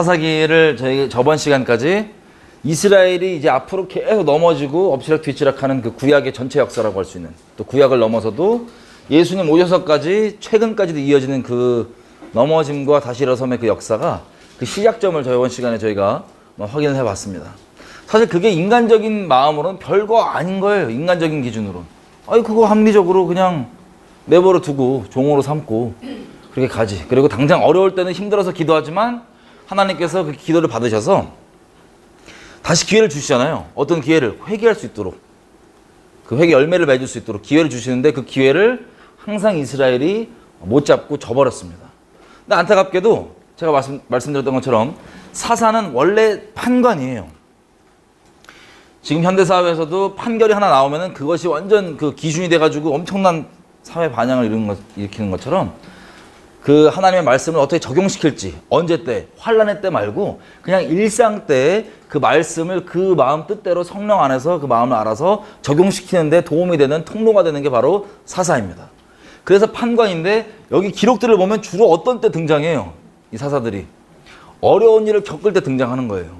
사사기를 저희 저번 시간까지 이스라엘이 이제 앞으로 계속 넘어지고 엎치락 뒤치락하는 그 구약의 전체 역사라고 할 수 있는, 또 구약을 넘어서도 예수님 오셔서까지 최근까지도 이어지는 그 넘어짐과 다시 일어섬의 그 역사가 그 시작점을 저번 시간에 저희가 확인을 해봤습니다. 사실 그게 인간적인 마음으로는 별거 아닌 거예요. 인간적인 기준으로. 아니 그거 합리적으로 그냥 내버려 두고 종으로 삼고 그렇게 가지. 그리고 당장 어려울 때는 힘들어서 기도하지만 하나님께서 그 기도를 받으셔서 다시 기회를 주시잖아요. 어떤 기회를? 회개할 수 있도록, 그 회개 열매를 맺을 수 있도록 기회를 주시는데 그 기회를 항상 이스라엘이 못 잡고 져버렸습니다. 근데 안타깝게도 제가 말씀드렸던 것처럼 사사는 원래 판관이에요. 지금 현대사회에서도 판결이 하나 나오면은 그것이 완전 그 기준이 돼가지고 엄청난 사회 반향을 일으키는 것처럼 그 하나님의 말씀을 어떻게 적용시킬지, 언제 때, 환난의 때 말고 그냥 일상 때 그 말씀을 그 마음 뜻대로 성령 안에서 그 마음을 알아서 적용시키는 데 도움이 되는 통로가 되는 게 바로 사사입니다. 그래서 판관인데 여기 기록들을 보면 주로 어떤 때 등장해요? 이 사사들이 어려운 일을 겪을 때 등장하는 거예요.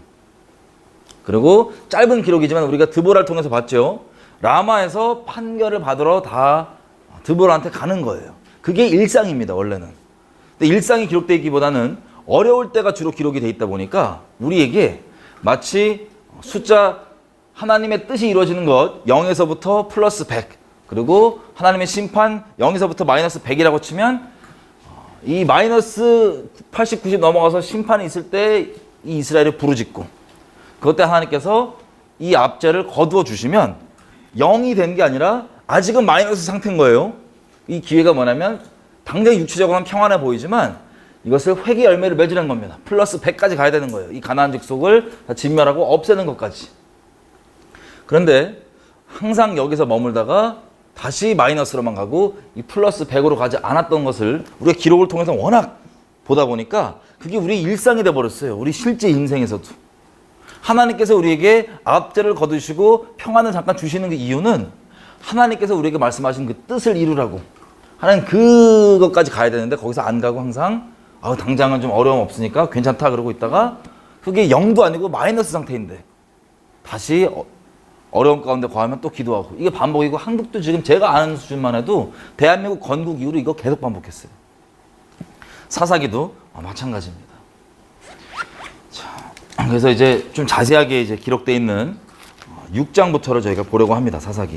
그리고 짧은 기록이지만 우리가 드보라를 통해서 봤죠. 라마에서 판결을 받으러 다 드보라한테 가는 거예요. 그게 일상입니다, 원래는. 근데 일상이 기록되어 있기보다는 어려울 때가 주로 기록이 돼 있다 보니까 우리에게 마치 숫자, 하나님의 뜻이 이루어지는 것 0에서부터 플러스 100, 그리고 하나님의 심판 0에서부터 마이너스 100이라고 치면 이 마이너스 80, 90 넘어가서 심판이 있을 때 이 이스라엘이 부르짖고 그것 때 하나님께서 이 압제를 거두어 주시면 0이 된 게 아니라 아직은 마이너스 상태인 거예요. 이 기회가 뭐냐면 당장 육체적으로는 평안해 보이지만 이것을 회개 열매를 맺으는 겁니다. 플러스 100까지 가야 되는 거예요. 이 가나안 족속을 다 진멸하고 없애는 것까지. 그런데 항상 여기서 머물다가 다시 마이너스로만 가고 이 플러스 100으로 가지 않았던 것을 우리가 기록을 통해서 워낙 보다 보니까 그게 우리 일상이 돼버렸어요. 우리 실제 인생에서도. 하나님께서 우리에게 압제를 거두시고 평안을 잠깐 주시는 그 이유는 하나님께서 우리에게 말씀하신 그 뜻을 이루라고. 하나님 그것까지 가야 되는데 거기서 안 가고 항상 당장은 좀 어려움 없으니까 괜찮다 그러고 있다가 그게 0도 아니고 마이너스 상태인데 다시 어려움 가운데 거하면 또 기도하고 이게 반복이고 한국도 지금 제가 아는 수준만 해도 대한민국 건국 이후로 이거 계속 반복했어요. 사사기도 마찬가지입니다. 자, 그래서 이제 좀 자세하게 이제 기록되어 있는 6장부터를 저희가 보려고 합니다. 사사기.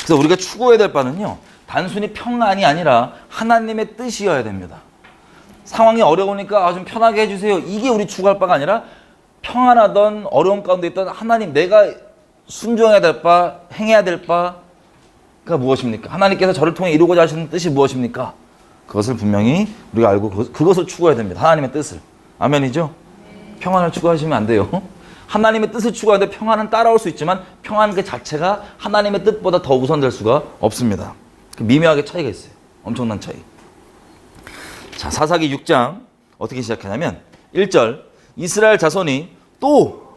그래서 우리가 추구해야 될 바는요, 단순히 평안이 아니라 하나님의 뜻이어야 됩니다. 상황이 어려우니까 좀 편하게 해주세요. 이게 우리 추구할 바가 아니라 평안하던 어려움 가운데 있던 하나님, 내가 순종해야 될 바, 행해야 될 바가 무엇입니까? 하나님께서 저를 통해 이루고자 하시는 뜻이 무엇입니까? 그것을 분명히 우리가 알고 그것을 추구해야 됩니다. 하나님의 뜻을. 아멘이죠? 평안을 추구하시면 안 돼요. 하나님의 뜻을 추구하는데 평안은 따라올 수 있지만 평안 그 자체가 하나님의 뜻보다 더 우선될 수가 없습니다. 미묘하게 차이가 있어요. 엄청난 차이. 자, 사사기 6장 어떻게 시작하냐면 1절 이스라엘 자손이 또,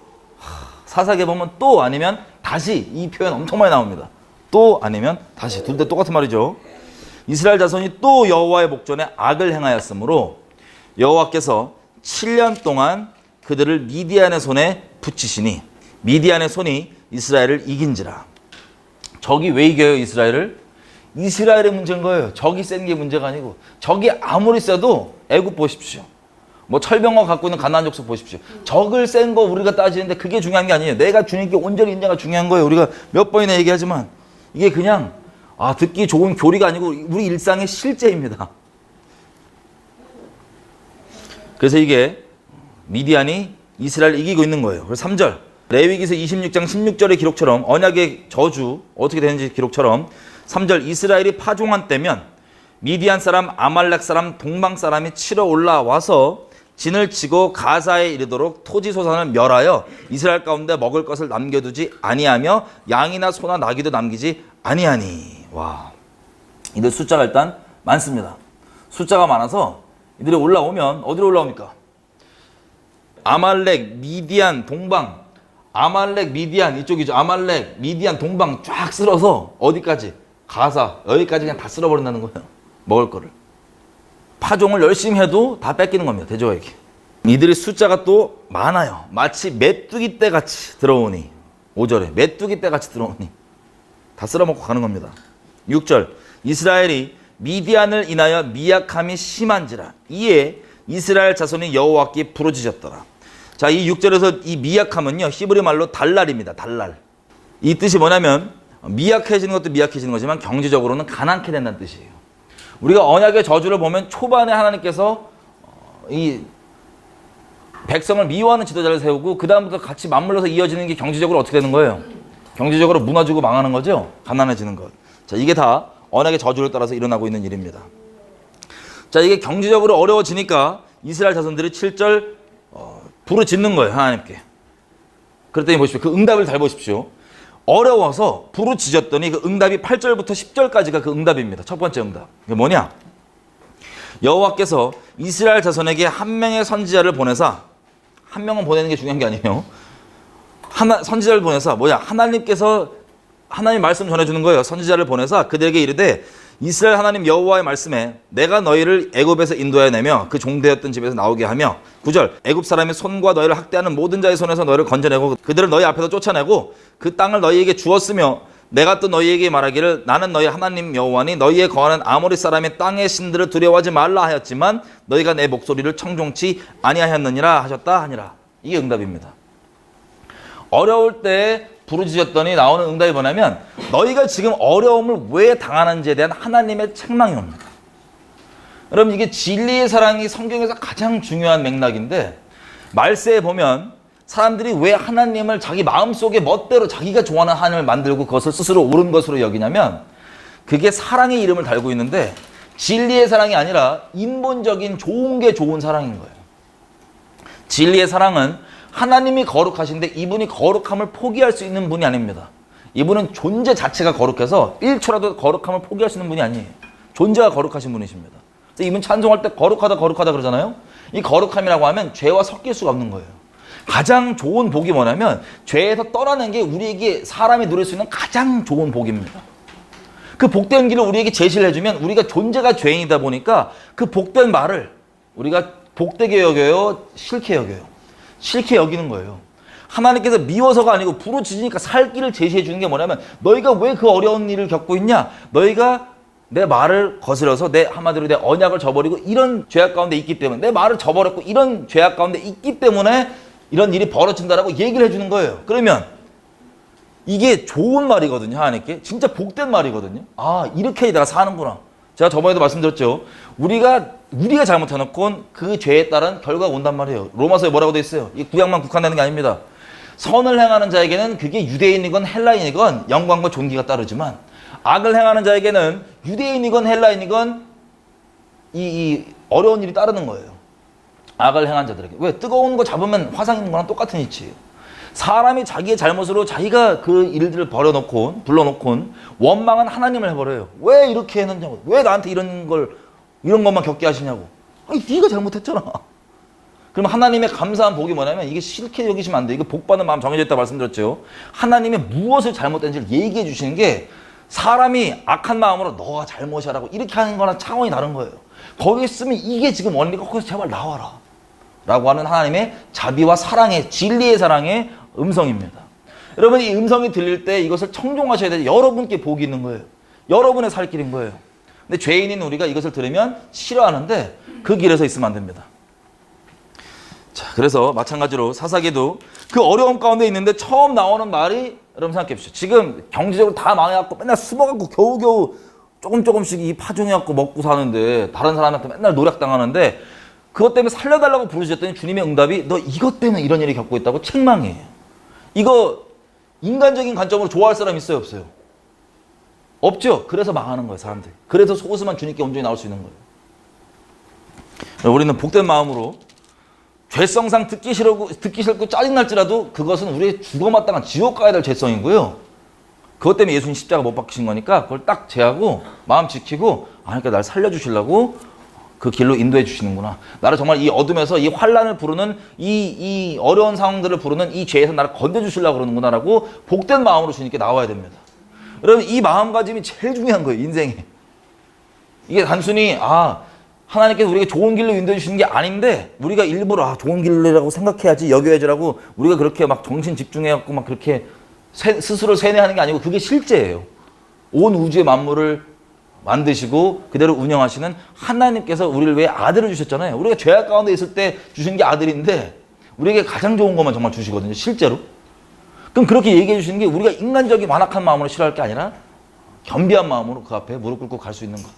사사기에 보면 또 아니면 다시, 이 표현 엄청 많이 나옵니다. 또 아니면 다시, 둘 다 똑같은 말이죠. 이스라엘 자손이 또 여호와의 목전에 악을 행하였으므로 여호와께서 7년 동안 그들을 미디안의 손에 붙이시니 미디안의 손이 이스라엘을 이긴지라. 적이 왜 이겨요, 이스라엘을? 이스라엘의 문제인 거예요. 적이 센 게 문제가 아니고. 적이 아무리 세도 애굽 보십시오. 뭐 철병거 갖고 있는 가나안 족속 보십시오. 적을 센 거 우리가 따지는데 그게 중요한 게 아니에요. 내가 주님께 온전히 있냐가 중요한 거예요. 우리가 몇 번이나 얘기하지만 이게 그냥 듣기 좋은 교리가 아니고 우리 일상의 실제입니다. 그래서 이게 미디안이 이스라엘을 이기고 있는 거예요. 그래서 3절 레위기서 26장 16절의 기록처럼 언약의 저주 어떻게 되는지 기록처럼 3절 이스라엘이 파종한 때면 미디안 사람, 아말렉 사람, 동방 사람이 치러 올라와서 진을 치고 가사에 이르도록 토지 소산을 멸하여 이스라엘 가운데 먹을 것을 남겨두지 아니하며 양이나 소나 나귀도 남기지 아니하니. 와, 이들 숫자가 일단 많습니다. 숫자가 많아서 이들이 올라오면 어디로 올라옵니까? 아말렉, 미디안, 동방. 아말렉, 미디안 이쪽이죠. 아말렉, 미디안, 동방 쫙 쓸어서 어디까지? 가사, 여기까지 그냥 다 쓸어버린다는 거예요. 먹을 거를. 파종을 열심히 해도 다 뺏기는 겁니다. 대저에게. 이들의 숫자가 또 많아요. 마치 메뚜기 떼같이 들어오니. 5절에 메뚜기 떼같이 들어오니. 다 쓸어먹고 가는 겁니다. 6절 이스라엘이 미디안을 인하여 미약함이 심한지라 이에 이스라엘 자손이 여호와께 부르짖었더라. 자, 이 6절에서 이 미약함은요 히브리 말로 달랄입니다. 달랄. 이 뜻이 뭐냐면 미약해지는 것도 미약해지는 거지만 경제적으로는 가난케 된다는 뜻이에요. 우리가 언약의 저주를 보면 초반에 하나님께서 이 백성을 미워하는 지도자를 세우고 그 다음부터 같이 맞물려서 이어지는 게 경제적으로 어떻게 되는 거예요? 경제적으로 무너지고 망하는 거죠. 가난해지는 것. 자, 이게 다 언약의 저주를 따라서 일어나고 있는 일입니다. 자, 이게 경제적으로 어려워지니까 이스라엘 자손들이 7절 부르짖는 거예요. 하나님께. 그랬더니 보십시오. 그 응답을 잘 보십시오. 어려워서 부르짖었더니 그 응답이 8절부터 10절까지가 그 응답입니다. 첫 번째 응답. 그게 뭐냐? 여호와께서 이스라엘 자손에게 한 명의 선지자를 보내사, 한 명은 보내는 게 중요한 게 아니에요. 선지자를 보내사 뭐냐? 하나님께서 하나님 말씀 전해주는 거예요. 선지자를 보내사 그들에게 이르되 이스라엘 하나님 여호와의 말씀에 내가 너희를 애굽에서 인도하여 내며 그 종되었던 집에서 나오게 하며 9절 애굽 사람의 손과 너희를 학대하는 모든 자의 손에서 너희를 건져내고 그들을 너희 앞에서 쫓아내고 그 땅을 너희에게 주었으며 내가 또 너희에게 말하기를 나는 너희 하나님 여호와니 너희에 거하는 아모리 사람의 땅의 신들을 두려워하지 말라 하였지만 너희가 내 목소리를 청종치 아니하였느니라 하셨다 하니라. 이게 응답입니다. 어려울 때 부르짖었더니 나오는 응답이 뭐냐면 너희가 지금 어려움을 왜 당하는지에 대한 하나님의 책망이 옵니다. 여러분 이게 진리의 사랑이 성경에서 가장 중요한 맥락인데 말세에 보면 사람들이 왜 하나님을 자기 마음속에 멋대로 자기가 좋아하는 하나님을 만들고 그것을 스스로 옳은 것으로 여기냐면 그게 사랑의 이름을 달고 있는데 진리의 사랑이 아니라 인본적인 좋은 게 좋은 사랑인 거예요. 진리의 사랑은 하나님이 거룩하신데 이분이 거룩함을 포기할 수 있는 분이 아닙니다. 이분은 존재 자체가 거룩해서 1초라도 거룩함을 포기할 수 있는 분이 아니에요. 존재가 거룩하신 분이십니다. 그래서 이분 찬송할 때 거룩하다 거룩하다 그러잖아요. 이 거룩함이라고 하면 죄와 섞일 수가 없는 거예요. 가장 좋은 복이 뭐냐면 죄에서 떠나는 게 우리에게 사람이 누릴 수 있는 가장 좋은 복입니다. 그 복된 길을 우리에게 제시를 해주면 우리가 존재가 죄인이다 보니까 그 복된 말을 우리가 복되게 여겨요? 싫게 여겨요? 싫게 여기는 거예요. 하나님께서 미워서가 아니고 부르짖으니까 살 길을 제시해 주는 게 뭐냐면 너희가 왜 그 어려운 일을 겪고 있냐? 너희가 내 말을 거스려서 한마디로 내 언약을 저버리고 이런 죄악 가운데 있기 때문에 내 말을 저버렸고 이런 죄악 가운데 있기 때문에 이런 일이 벌어진다라고 얘기를 해주는 거예요. 그러면 이게 좋은 말이거든요. 하나님께. 진짜 복된 말이거든요. 아, 이렇게 내가 사는구나. 제가 저번에도 말씀드렸죠. 우리가 잘못해놓고 그 죄에 따른 결과가 온단 말이에요. 로마서에 뭐라고 되어 있어요? 이 구약만 국한되는 게 아닙니다. 선을 행하는 자에게는 그게 유대인이건 헬라인이건 영광과 존귀가 따르지만 악을 행하는 자에게는 유대인이건 헬라인이건 이 어려운 일이 따르는 거예요. 악을 행한 자들에게. 왜? 뜨거운 거 잡으면 화상 있는 거랑 똑같은 이치예요. 사람이 자기의 잘못으로 자기가 그 일들을 불러놓고 원망은 하나님을 해버려요. 왜 이렇게 했느냐고. 왜 나한테 이런 것만 겪게 하시냐고. 아니, 네가 잘못했잖아. 그럼 하나님의 감사한 복이 뭐냐면 이게 싫게 여기시면 안 돼. 이거 복받는 마음 정해져 있다고 말씀드렸죠. 하나님의 무엇을 잘못된지를 얘기해 주시는 게 사람이 악한 마음으로 너가 잘못이라고 이렇게 하는 거랑 차원이 다른 거예요. 거기 있으면 이게 지금 원리가 거기서 제발 나와라. 라고 하는 하나님의 자비와 사랑의 진리의 사랑의 음성입니다. 여러분 이 음성이 들릴 때 이것을 청종하셔야 돼요. 여러분께 복이 있는 거예요. 여러분의 살 길인 거예요. 근데 죄인인 우리가 이것을 들으면 싫어하는데 그 길에서 있으면 안 됩니다. 자, 그래서 마찬가지로 사사기도 그 어려움 가운데 있는데 처음 나오는 말이 여러분 생각해 보십시오. 지금 경제적으로 다 망해갖고 맨날 숨어갖고 겨우겨우 조금씩 이 파종해갖고 먹고 사는데 다른 사람한테 맨날 노략당하는데 그것 때문에 살려달라고 부르셨더니 주님의 응답이 너 이것 때문에 이런 일을 겪고 있다고 책망이에요. 이거 인간적인 관점으로 좋아할 사람 있어요? 없어요? 없죠? 그래서 망하는 거예요, 사람들이. 그래서 속옷만 주님께 온전히 나올 수 있는 거예요. 우리는 복된 마음으로 죄성상 듣기 싫고 짜증날지라도 그것은 우리의 죽어마땅한 지옥 가야 될 죄성이고요. 그것 때문에 예수님 십자가 못 박히신 거니까 그걸 딱 제하고 마음 지키고 그러니까 날 살려주시려고 그 길로 인도해 주시는구나. 나를 정말 이 어둠에서 이 환란을 부르는 이 어려운 상황들을 부르는 이 죄에서 나를 건져주시려고 그러는구나라고 복된 마음으로 주님께 나와야 됩니다. 여러분 이 마음가짐이 제일 중요한 거예요. 인생에. 이게 단순히 하나님께서 우리에게 좋은 길로 인도해 주시는 게 아닌데 우리가 일부러 좋은 길이라고 생각해야지 여겨야지라고 우리가 그렇게 막 정신 집중해갖고 막 그렇게 스스로 세뇌하는 게 아니고 그게 실제예요. 온 우주의 만물을 만드시고 그대로 운영하시는 하나님께서 우리를 위해 아들을 주셨잖아요. 우리가 죄악 가운데 있을 때 주신 게 아들인데 우리에게 가장 좋은 것만 정말 주시거든요. 실제로. 그럼 그렇게 얘기해 주시는 게 우리가 인간적인 완악한 마음으로 싫어할 게 아니라 겸비한 마음으로 그 앞에 무릎 꿇고 갈 수 있는 것.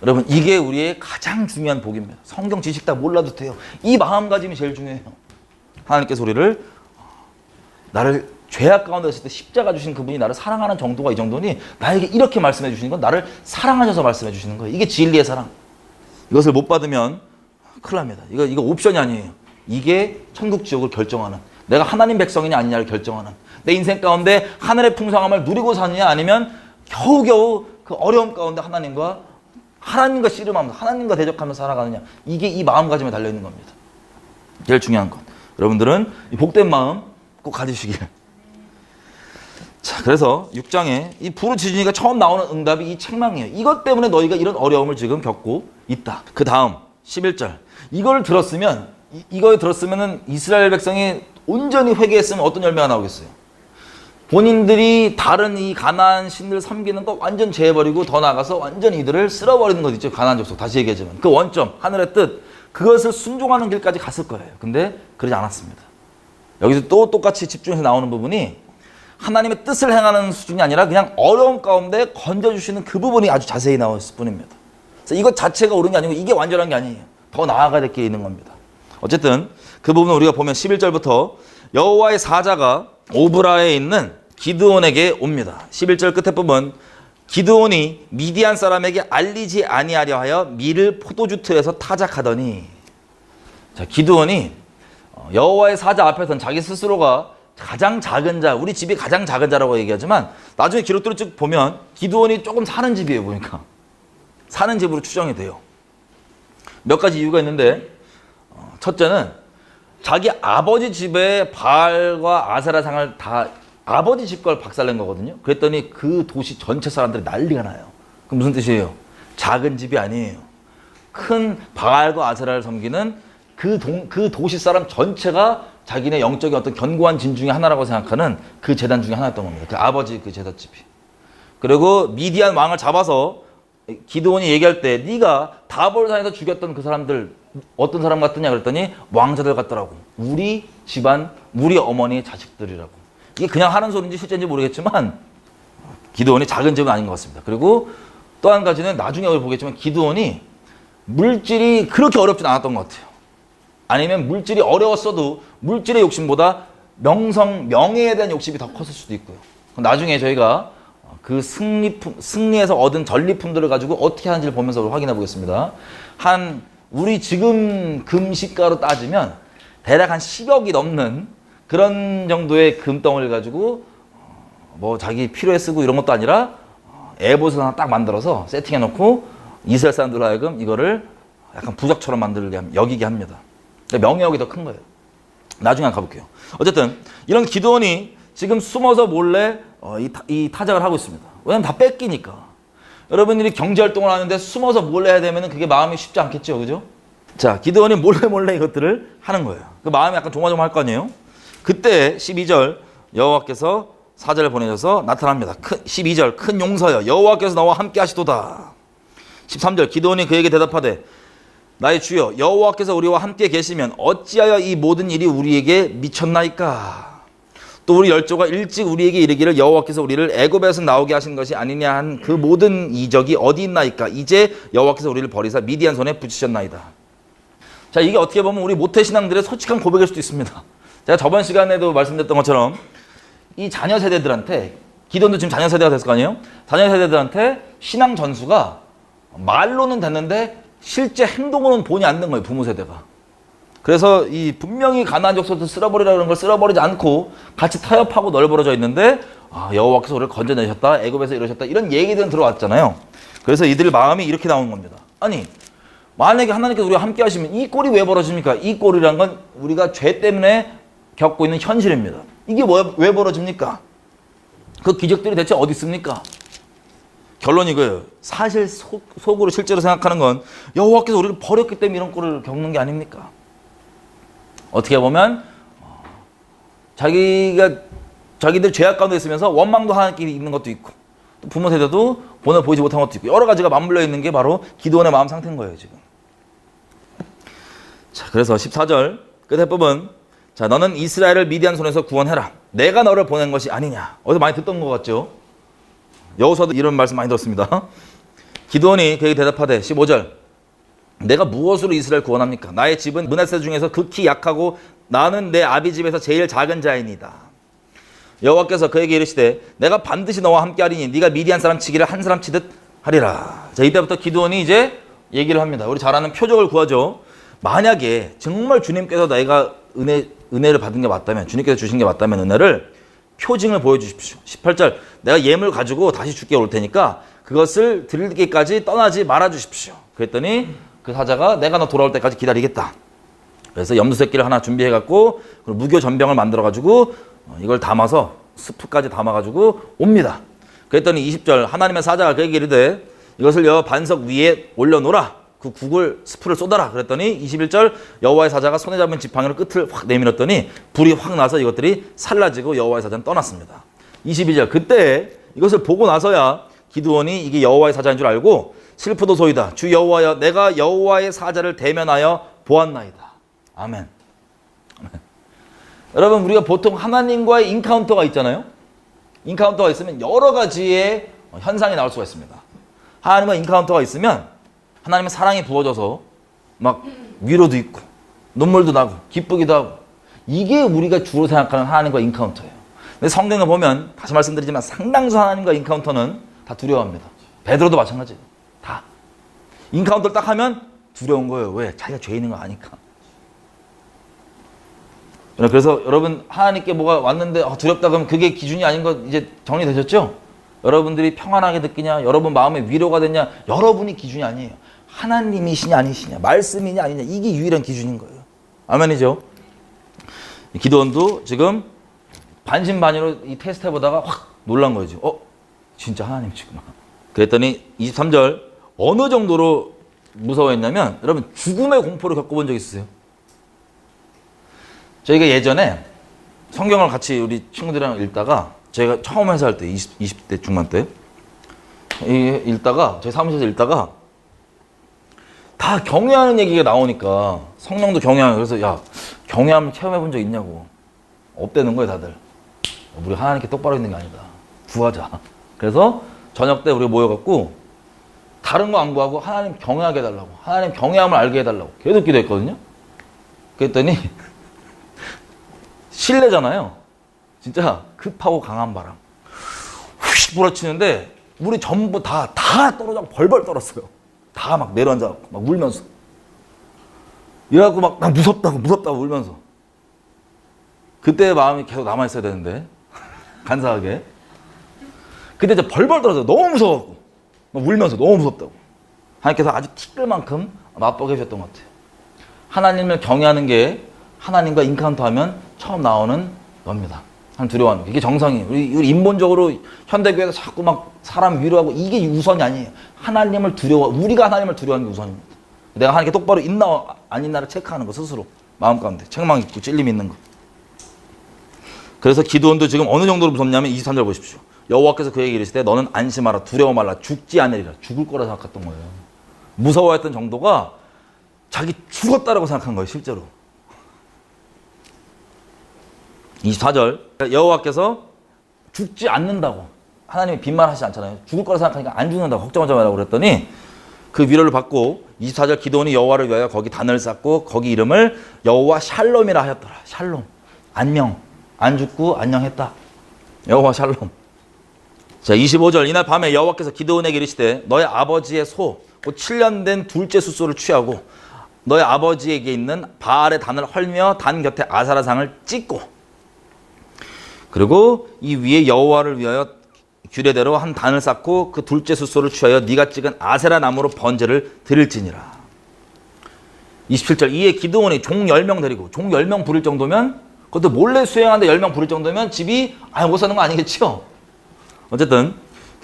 여러분 이게 우리의 가장 중요한 복입니다. 성경 지식 다 몰라도 돼요. 이 마음가짐이 제일 중요해요. 하나님께서 우리를 나를 죄악 가운데 있을 때 십자가 주신 그분이 나를 사랑하는 정도가 이 정도니 나에게 이렇게 말씀해 주시는 건 나를 사랑하셔서 말씀해 주시는 거예요. 이게 진리의 사랑. 이것을 못 받으면 큰일 납니다. 이거 옵션이 아니에요. 이게 천국 지옥을 결정하는 내가 하나님 백성이냐 아니냐를 결정하는 내 인생 가운데 하늘의 풍성함을 누리고 사느냐 아니면 겨우겨우 그 어려움 가운데 하나님과 씨름하면서 하나님과 대적하면서 살아가느냐 이게 이 마음가짐에 달려있는 겁니다. 제일 중요한 것. 여러분들은 이 복된 마음 꼭 가지시길. 자, 그래서 6장에 이 부르짖으니까 처음 나오는 응답이 이 책망이에요. 이것 때문에 너희가 이런 어려움을 지금 겪고 있다. 그 다음 11절. 이걸 들었으면 이스라엘 백성이 온전히 회개했으면 어떤 열매가 나오겠어요? 본인들이 다른 이 가나안 신들 섬기는 거 완전 제해버리고 더 나아가서 완전 이들을 쓸어버리는 것 있죠. 가나안 족속. 다시 얘기하지만 그 원점, 하늘의 뜻 그것을 순종하는 길까지 갔을 거예요. 근데 그러지 않았습니다. 여기서 또 똑같이 집중해서 나오는 부분이 하나님의 뜻을 행하는 수준이 아니라 그냥 어려움 가운데 건져주시는 그 부분이 아주 자세히 나와 있을 뿐입니다. 그래서 이것 자체가 옳은 게 아니고 이게 완전한 게 아니에요. 더 나아가야 될 게 있는 겁니다. 어쨌든 그 부분을 우리가 보면 11절부터 여호와의 사자가 오브라에 있는 기드온에게 옵니다. 11절 끝에 보면 기드온이 미디안 사람에게 알리지 아니하려 하여 밀을 포도주 틀에서 타작하더니 자, 기드온이 여호와의 사자 앞에서는 자기 스스로가 가장 작은 자, 우리 집이 가장 작은 자라고 얘기하지만 나중에 기록들을 쭉 보면 기드온이 조금 사는 집이에요. 보니까 사는 집으로 추정이 돼요. 몇 가지 이유가 있는데 첫째는 자기 아버지 집에 바알과 아세라상을 다 아버지 집 걸 박살낸 거거든요. 그랬더니 그 도시 전체 사람들이 난리가 나요. 그럼 무슨 뜻이에요? 작은 집이 아니에요. 큰 바알과 아세라를 섬기는 그 도시 사람 전체가 자기네 영적인 어떤 견고한 진 중에 하나라고 생각하는 그 재단 중에 하나였던 겁니다. 그 아버지 그 제사집이. 그리고 미디안 왕을 잡아서 기드온이 얘기할 때 네가 다볼산에서 죽였던 그 사람들 어떤 사람 같더냐 그랬더니 왕자들 같더라고. 우리 집안, 우리 어머니의 자식들이라고. 이게 그냥 하는 소리인지 실제인지 모르겠지만 기드온이 작은 집은 아닌 것 같습니다. 그리고 또 한 가지는 나중에 보겠지만 기드온이 물질이 그렇게 어렵진 않았던 것 같아요. 아니면 물질이 어려웠어도 물질의 욕심보다 명예에 대한 욕심이 더 컸을 수도 있고요. 나중에 저희가 그 승리에서 얻은 전리품들을 가지고 어떻게 하는지를 보면서 확인해 보겠습니다. 우리 지금 금시가로 따지면 대략 한 10억이 넘는 그런 정도의 금덩어리를 가지고 뭐 자기 필요에 쓰고 이런 것도 아니라 에봇을 하나 딱 만들어서 세팅해 놓고 이스라엘 사람들로 하여금 이거를 약간 부적처럼 여기게 합니다. 명예욕이 더 큰 거예요. 나중에 한번 가볼게요. 어쨌든 이런 기드온이 지금 숨어서 몰래 이 타작을 하고 있습니다. 왜냐면 다 뺏기니까. 여러분들이 경제활동을 하는데 숨어서 몰래 해야 되면 그게 마음이 쉽지 않겠죠. 그죠? 자, 기드온이 몰래 이것들을 하는 거예요. 그 마음이 약간 조마조마할 거 아니에요? 그때 12절 여호와께서 사자를 보내셔서 나타납니다. 12절 큰 용서여 여호와께서 너와 함께 하시도다. 13절 기드온이 그에게 대답하되 나의 주여 여호와께서 우리와 함께 계시면 어찌하여 이 모든 일이 우리에게 미쳤나이까. 또 우리 열조가 일찍 우리에게 이르기를 여호와께서 우리를 애굽에서 나오게 하신 것이 아니냐 한 그 모든 이적이 어디 있나이까. 이제 여호와께서 우리를 버리사 미디안 손에 붙이셨나이다. 자, 이게 어떻게 보면 우리 모태신앙들의 솔직한 고백일 수도 있습니다. 제가 저번 시간에도 말씀드렸던 것처럼 이 자녀 세대들한테 기도원도 지금 자녀 세대가 됐을 거 아니에요? 자녀 세대들한테 신앙 전수가 말로는 됐는데 실제 행동으로는 본이 안 된 거예요. 부모 세대가. 그래서 이 분명히 가나안 족속을 쓸어버리라는 걸 쓸어버리지 않고 같이 타협하고 널브러져 있는데 여호와께서 우리를 건져내셨다. 애굽에서 이러셨다. 이런 얘기들은 들어왔잖아요. 그래서 이들 마음이 이렇게 나오는 겁니다. 아니 만약에 하나님께서 우리와 함께 하시면 이 꼴이 왜 벌어집니까? 이 꼴이란 건 우리가 죄 때문에 겪고 있는 현실입니다. 이게 왜 벌어집니까? 그 기적들이 대체 어디 있습니까? 결론이 이거예요. 사실 속으로 실제로 생각하는 건 여호와께서 우리를 버렸기 때문에 이런 꼴을 겪는 게 아닙니까? 어떻게 보면 자기들 죄악 가운데 있으면서 원망도 하나님께 있는 것도 있고 또 부모 세대도 본을 보이지 못한 것도 있고 여러 가지가 맞물려 있는 게 바로 기드온의 마음 상태인 거예요 지금. 자, 그래서 14절 끝에 부분, 자, 너는 이스라엘을 미디안 손에서 구원해라. 내가 너를 보낸 것이 아니냐. 어디서 많이 듣던 것 같죠? 여호수아도 이런 말씀 많이 들었습니다. 기드온이 그에게 대답하되 15절, 내가 무엇으로 이스라엘 구원합니까? 나의 집은 므낫세 중에서 극히 약하고 나는 내 아비 집에서 제일 작은 자이니이다. 여호와께서 그에게 이르시되 내가 반드시 너와 함께하리니 네가 미디안 사람 치기를 한 사람 치듯 하리라. 자, 이때부터 기드온이 이제 얘기를 합니다. 우리 잘 아는 표적을 구하죠. 만약에 정말 주님께서 내가 은혜를 받은 게 맞다면, 주님께서 주신 게 맞다면 은혜를 표징을 보여주십시오. 18절, 내가 예물 가지고 다시 주께 올 테니까 그것을 드리기까지 떠나지 말아 주십시오. 그랬더니 그 사자가 내가 너 돌아올 때까지 기다리겠다. 그래서 염소새끼를 하나 준비해갖고 무교 전병을 만들어가지고 이걸 담아서 스프까지 담아가지고 옵니다. 그랬더니 20절, 하나님의 사자가 그에게 이르되 이것을 여호와 반석 위에 올려놓으라. 그 국을 스프를 쏟아라. 그랬더니 21절, 여호와의 사자가 손에 잡은 지팡이로 끝을 확 내밀었더니 불이 확 나서 이것들이 살라지고 여호와의 사자는 떠났습니다. 22절, 그때 이것을 보고 나서야 기드온이 이게 여호와의 사자인 줄 알고 슬프도소이다. 주 여호와여, 내가 여호와의 사자를 대면하여 보았나이다. 아멘. 아멘. 여러분, 우리가 보통 하나님과의 인카운터가 있잖아요. 인카운터가 있으면 여러 가지의 현상이 나올 수가 있습니다. 하나님과 인카운터가 있으면 하나님의 사랑이 부어져서 막 위로도 있고 눈물도 나고 기쁘기도 하고, 이게 우리가 주로 생각하는 하나님과 인카운터예요. 근데 성경을 보면 다시 말씀드리지만 상당수 하나님과 인카운터는 다 두려워합니다. 베드로도 마찬가지예요. 다 인카운터를 딱 하면 두려운 거예요. 왜? 자기가 죄 있는 거 아니까. 그래서 여러분, 하나님께 뭐가 왔는데 두렵다 그러면 그게 기준이 아닌 거 이제 정리되셨죠? 여러분들이 평안하게 느끼냐, 여러분 마음에 위로가 되냐, 여러분이 기준이 아니에요. 하나님이시냐 아니시냐, 말씀이냐 아니냐, 이게 유일한 기준인 거예요. 아멘이죠? 기드온도 지금 반신반의로 이 테스트 해보다가 확 놀란 거죠. 진짜 하나님이시구나. 그랬더니 23절, 어느 정도로 무서워했냐면, 여러분 죽음의 공포를 겪어본 적 있으세요? 저희가 예전에 성경을 같이 우리 친구들이랑 읽다가, 제가 처음 회사할 때 20대 중반 때 읽다가, 저희 사무실에서 읽다가 다 경외하는 얘기가 나오니까, 성령도 경외하는, 그래서 야, 경외함을 체험해 본 적 있냐고. 없대는 거예요 다들. 우리 하나님께 똑바로 있는 게 아니다, 구하자. 그래서 저녁 때 우리 모여갖고 다른 거 안 구하고 하나님 경외하게 해달라고, 하나님 경외함을 알게 해달라고 계속 기도했거든요. 그랬더니 실내잖아요. 진짜 급하고 강한 바람 휙 불어치는데 우리 전부 다 떨어져 벌벌 떨었어요. 다 막 내려앉아갖고 막 울면서, 이래갖고 막 나 무섭다고 울면서. 그때 마음이 계속 남아있어야 되는데 간사하게. 그때 이제 벌벌 떨어져요. 너무 무서워갖고 막 울면서 너무 무섭다고. 하나님께서 아주 티끌 만큼 맛보게 해주셨던 것 같아요. 하나님을 경외하는 게 하나님과 인카운터하면 처음 나오는 겁니다. 하나님 두려워하는 게. 이게 정상이에요. 우리 인본적으로 현대교회에서 자꾸 막 사람 위로하고, 이게 우선이 아니에요. 하나님을 우리가 하나님을 두려워하는 게 우선입니다. 내가 하나님께 똑바로 있나 안 있나를 체크하는 거, 스스로 마음 가운데 책망 있고 찔림 있는 거. 그래서 기드온도 지금 어느 정도로 무섭냐면 23절 보십시오. 여호와께서 그에게 이르시되 너는 안심하라, 두려워 말라, 죽지 않으리라. 죽을 거라 생각했던 거예요. 무서워했던 정도가 자기 죽었다라고 생각한 거예요 실제로. 24절, 여호와께서 죽지 않는다고, 하나님이 빈말하시지 않잖아요. 죽을 거라 생각하니까 안 죽는다고, 걱정하지 말라고 그랬더니 그 위로를 받고 24절, 기드온이 여호와를 위하여 거기 단을 쌓고 거기 이름을 여호와 샬롬이라 하였더라. 샬롬, 안녕, 안 죽고 안녕했다. 여호와 샬롬. 자, 25절, 이날 밤에 여호와께서 기드온에게 이르시되 너의 아버지의 소, 곧 7년 된 둘째 숫소를 취하고 너의 아버지에게 있는 바알의 단을 헐며 단 곁에 아사라상을 찍고, 그리고 이 위에 여호와를 위하여 규례대로 한 단을 쌓고 그 둘째 숫소를 취하여 네가 찍은 아세라 나무로 번제를 드릴지니라. 27절, 이에 기드온이 종 10명 데리고, 종 10명 부릴 정도면, 그것도 몰래 수행하는데 10명 부릴 정도면 집이 못 사는 거 아니겠죠? 어쨌든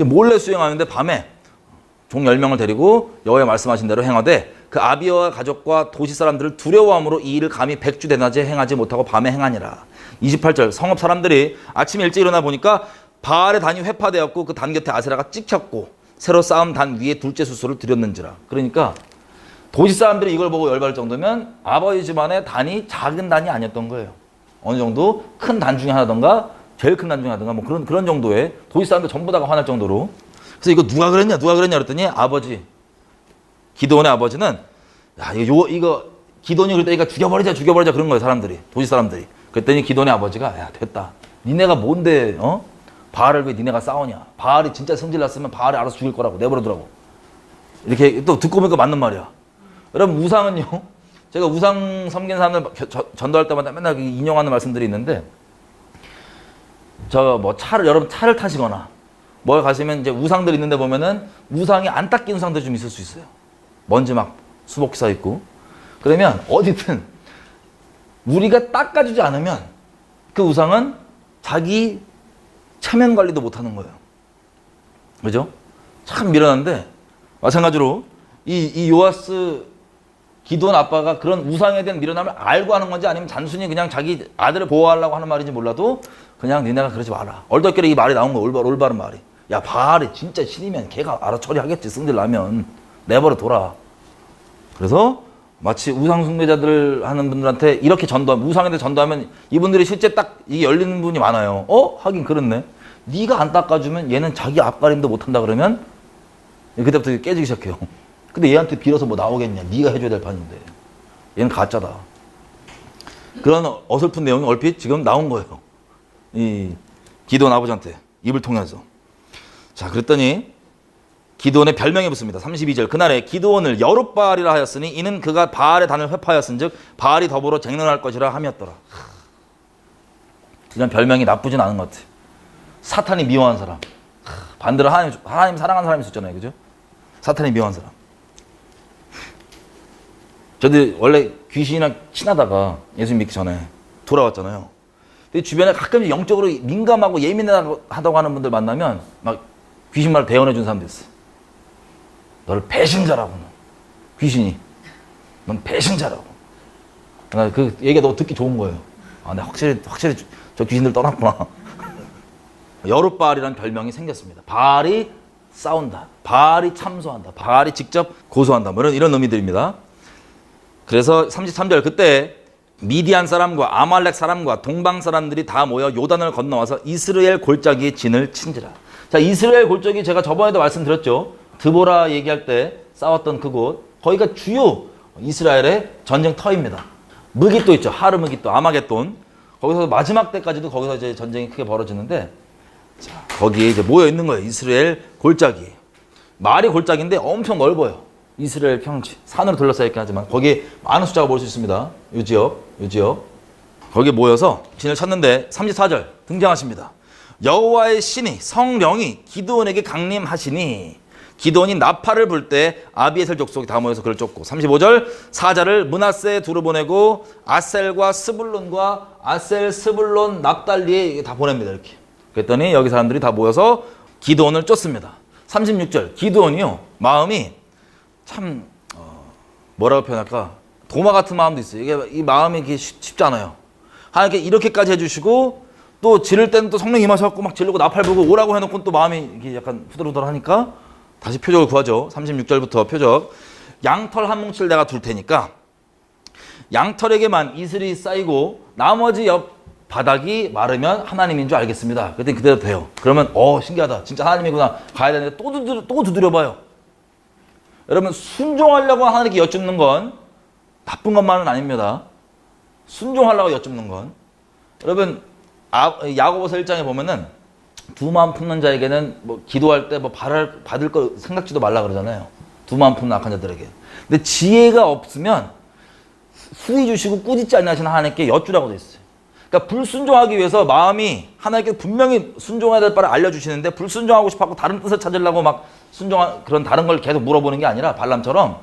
몰래 수행하는데 밤에 종 10명을 데리고 여호와의 말씀하신 대로 행하되 그 아비와 가족과 도시 사람들을 두려워함으로 이 일을 감히 100주 대낮에 행하지 못하고 밤에 행하니라. 28절 성읍 사람들이 아침에 일찍 일어나 보니까 바알의 단이 회파되었고 그 단 곁에 아세라가 찍혔고 새로 쌓은 단 위에 둘째 수소를 드렸는지라. 그러니까 도시 사람들이 이걸 보고 열받을 정도면 아버지 집안의 단이 작은 단이 아니었던 거예요. 어느 정도 큰 단 중에 하나던가 제일 큰 단 중에 하나던가 뭐 그런 정도의 도시 사람들 전부 다가 화날 정도로. 그래서 이거 누가 그랬냐 그랬더니 아버지 기드온의 아버지는 야 이거 기드온이 그랬다니까 죽여버리자 그런 거예요. 사람들이 도시 사람들이. 그랬더니 기드온의 아버지가 야 됐다. 니네가 뭔데 바알을 왜 니네가 싸우냐. 바알이 진짜 성질났으면 바알이 알아서 죽일 거라고 내버려두라고. 이렇게 또 듣고 보니까 맞는 말이야. 여러분 우상은요. 제가 우상 섬기는 사람들 전도할 때마다 맨날 인용하는 말씀들이 있는데 여러분 차를 타시거나 뭐 가시면 이제 우상들 있는데 보면은 우상이 안 닦인 우상들이 좀 있을 수 있어요. 먼지 막 수복히 서 있고. 그러면 어디든 우리가 닦아주지 않으면 그 우상은 자기 체면 관리도 못하는 거예요. 그죠? 참 미련한데 마찬가지로 이 요아스 기드온 아빠가 그런 우상에 대한 미련함을 알고 하는 건지 아니면 단순히 그냥 자기 아들을 보호하려고 하는 말인지 몰라도 그냥 니네가 그러지 마라. 얼떨결에 이 말이 나온 거야. 올바른 말이. 야 바알이 진짜 신이면 걔가 알아 처리하겠지. 승질 나면 내버려 둬라. 그래서 마치 우상 숭배자들 하는 분들한테 이렇게 전도하면 우상에 대해 전도하면 이분들이 실제 딱 이게 열리는 분이 많아요. 하긴 그렇네. 네가 안 닦아주면 얘는 자기 앞가림도 못한다 그러면 그때부터 깨지기 시작해요. 근데 얘한테 빌어서 뭐 나오겠냐. 네가 해줘야 될 판인데. 얘는 가짜다. 그런 어설픈 내용이 얼핏 지금 나온 거예요. 이 기드온 아버지한테 입을 통해서. 자 그랬더니 기드온의 별명이 붙습니다. 32절 그날에 기드온을 여룻바알이라 하였으니 이는 그가 바알의 단을 회파하였은즉 바알이 더불어 쟁론할 것이라 함이었더라. 이런 별명이 나쁘진 않은 것 같아. 사탄이 미워한 사람. 반대로 하나님 사랑하는 사람이 있었잖아요. 그죠? 사탄이 미워한 사람. 저도 원래 귀신이랑 친하다가 예수 믿기 전에 돌아왔잖아요. 근데 주변에 가끔씩 영적으로 민감하고 예민하다고 하는 분들 만나면 막 귀신 말을 대언해 준 사람도 있어요. 너를 배신자라고. 귀신이. 넌 배신자라고. 그 얘기가 너무 듣기 좋은 거예요. 내가 확실히 저 귀신들 떠났구나. 여룻바알이라는 별명이 생겼습니다. 바알이 싸운다. 바알이 참소한다. 바알이 직접 고소한다. 뭐 이런 의미들입니다. 그래서 33절 그때 미디안 사람과 아말렉 사람과 동방 사람들이 다 모여 요단을 건너와서 이스라엘 골짜기에 진을 친지라. 자, 이스라엘 골짜기 제가 저번에도 말씀드렸죠. 드보라 얘기할 때 싸웠던 그곳. 거기가 주요 이스라엘의 전쟁터입니다. 무기또 있죠. 하르무기또, 아마겟돈. 거기서 마지막 때까지도 거기서 이제 전쟁이 크게 벌어지는데 자, 거기에 이제 모여 있는 거예요. 이스라엘 골짜기. 말이 골짜기인데 엄청 넓어요. 이스라엘 평지. 산으로 둘러싸여 있긴 하지만 거기에 많은 숫자가 볼 수 있습니다. 요 지역. 거기에 모여서 진을 쳤는데 34절 등장하십니다. 여호와의 신이 성령이 기드온에게 강림하시니 기드온이 나팔을 불 때 아비에셀 족속이 다 모여서 그를 쫓고 35절 사자를 므낫세에 두루 보내고 아셀과 스불론과 아셀, 스불론, 납달리에 다 보냅니다. 이렇게. 그랬더니 여기 사람들이 다 모여서 기드온을 쫓습니다. 36절 기드온이요 마음이 참 뭐라고 표현할까 도마 같은 마음도 있어요. 이게 이 마음이 이게 쉽지 않아요. 하나님께 이렇게까지 해주시고 또 지를 때는 또 성령 임하셔갖고 막 지르고 나팔 불고 오라고 해놓고 또 마음이 이게 약간 후들후들하니까 다시 표적을 구하죠. 36절부터 표적. 양털 한 뭉치를 내가 둘 테니까 양털에게만 이슬이 쌓이고 나머지 옆 바닥이 마르면 하나님인 줄 알겠습니다. 그랬더니 그대로 돼요. 그러면 신기하다. 진짜 하나님이구나. 가야 되는데 또 두드려봐요. 여러분 순종하려고 하나님께 여쭙는 건 나쁜 것만은 아닙니다. 순종하려고 여쭙는 건 여러분 야고보서 1장에 보면은 두 마음 품는 자에게는 뭐 기도할 때 뭐 받을 거 생각지도 말라 그러잖아요. 두 마음 품는 악한 자들에게. 근데 지혜가 없으면 후히 주시고 꾸짖지 아니하시는 하나님께 여쭈라고 돼 있어요. 그러니까 불순종하기 위해서 마음이 하나님께 분명히 순종해야 될 바를 알려주시는데 불순종하고 싶어하고 다른 뜻을 찾으려고 막 그런 다른 걸 계속 물어보는 게 아니라 발람처럼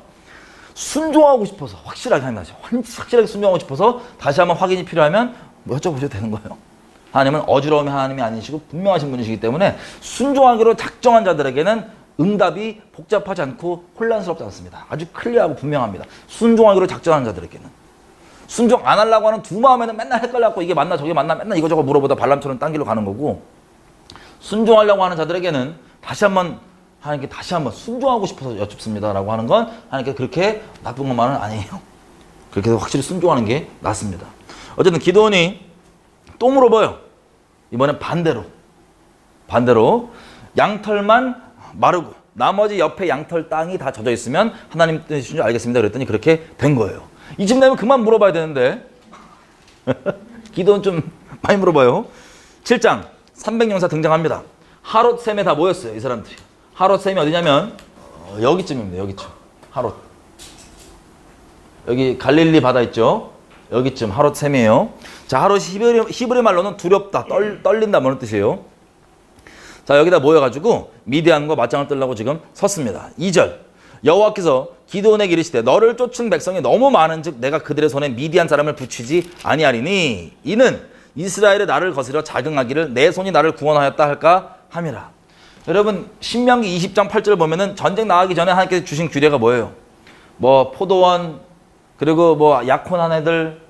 순종하고 싶어서 확실하게 하나님 확실하게 순종하고 싶어서 다시 한번 확인이 필요하면 뭐 여쭤보셔도 되는 거예요. 하나님은 어지러움이 하나님이 아니시고 분명하신 분이시기 때문에 순종하기로 작정한 자들에게는 응답이 복잡하지 않고 혼란스럽지 않습니다. 아주 클리어하고 분명합니다. 순종하기로 작정한 자들에게는. 순종 안 하려고 하는 두 마음에는 맨날 헷갈려갖고 이게 맞나 저게 맞나 맨날 이거저거 물어보다 발람처럼 딴 길로 가는 거고, 순종하려고 하는 자들에게는 다시 한번 하나님께 다시 한번 순종하고 싶어서 여쭙습니다라고 하는 건 하나님께 그렇게 나쁜 것만은 아니에요. 그렇게 해서 확실히 순종하는 게 낫습니다. 어쨌든 기도원이 또 물어봐요. 이번엔 반대로 양털만 마르고 나머지 옆에 양털 땅이 다 젖어 있으면 하나님 뜻이신 줄 알겠습니다. 그랬더니 그렇게 된 거예요. 이쯤 되면 그만 물어봐야 되는데 기도원 좀 많이 물어봐요. 7장 300용사 등장합니다. 하롯샘에 다 모였어요. 이 사람들이. 하롯샘이 어디냐면 여기쯤입니다. 여기쯤. 하롯. 여기 갈릴리 바다 있죠. 여기쯤 하롯샘이에요. 자, 하롯이 히브리 말로는 두렵다, 떨린다 뭐는 뜻이에요. 자, 여기다 모여가지고 미디안과 맞짱을 뜨려고 지금 섰습니다. 2절 여호와께서 기드온에게 이르시되 너를 쫓은 백성이 너무 많은즉 내가 그들의 손에 미디안 사람을 붙이지 아니하리니 이는 이스라엘의 나를 거스려 자긍하기를 내 손이 나를 구원하였다 할까 함이라. 여러분 신명기 20장 8절 보면은 전쟁 나가기 전에 하나님께서 주신 규례가 뭐예요? 뭐 포도원, 그리고 뭐 약혼한 애들,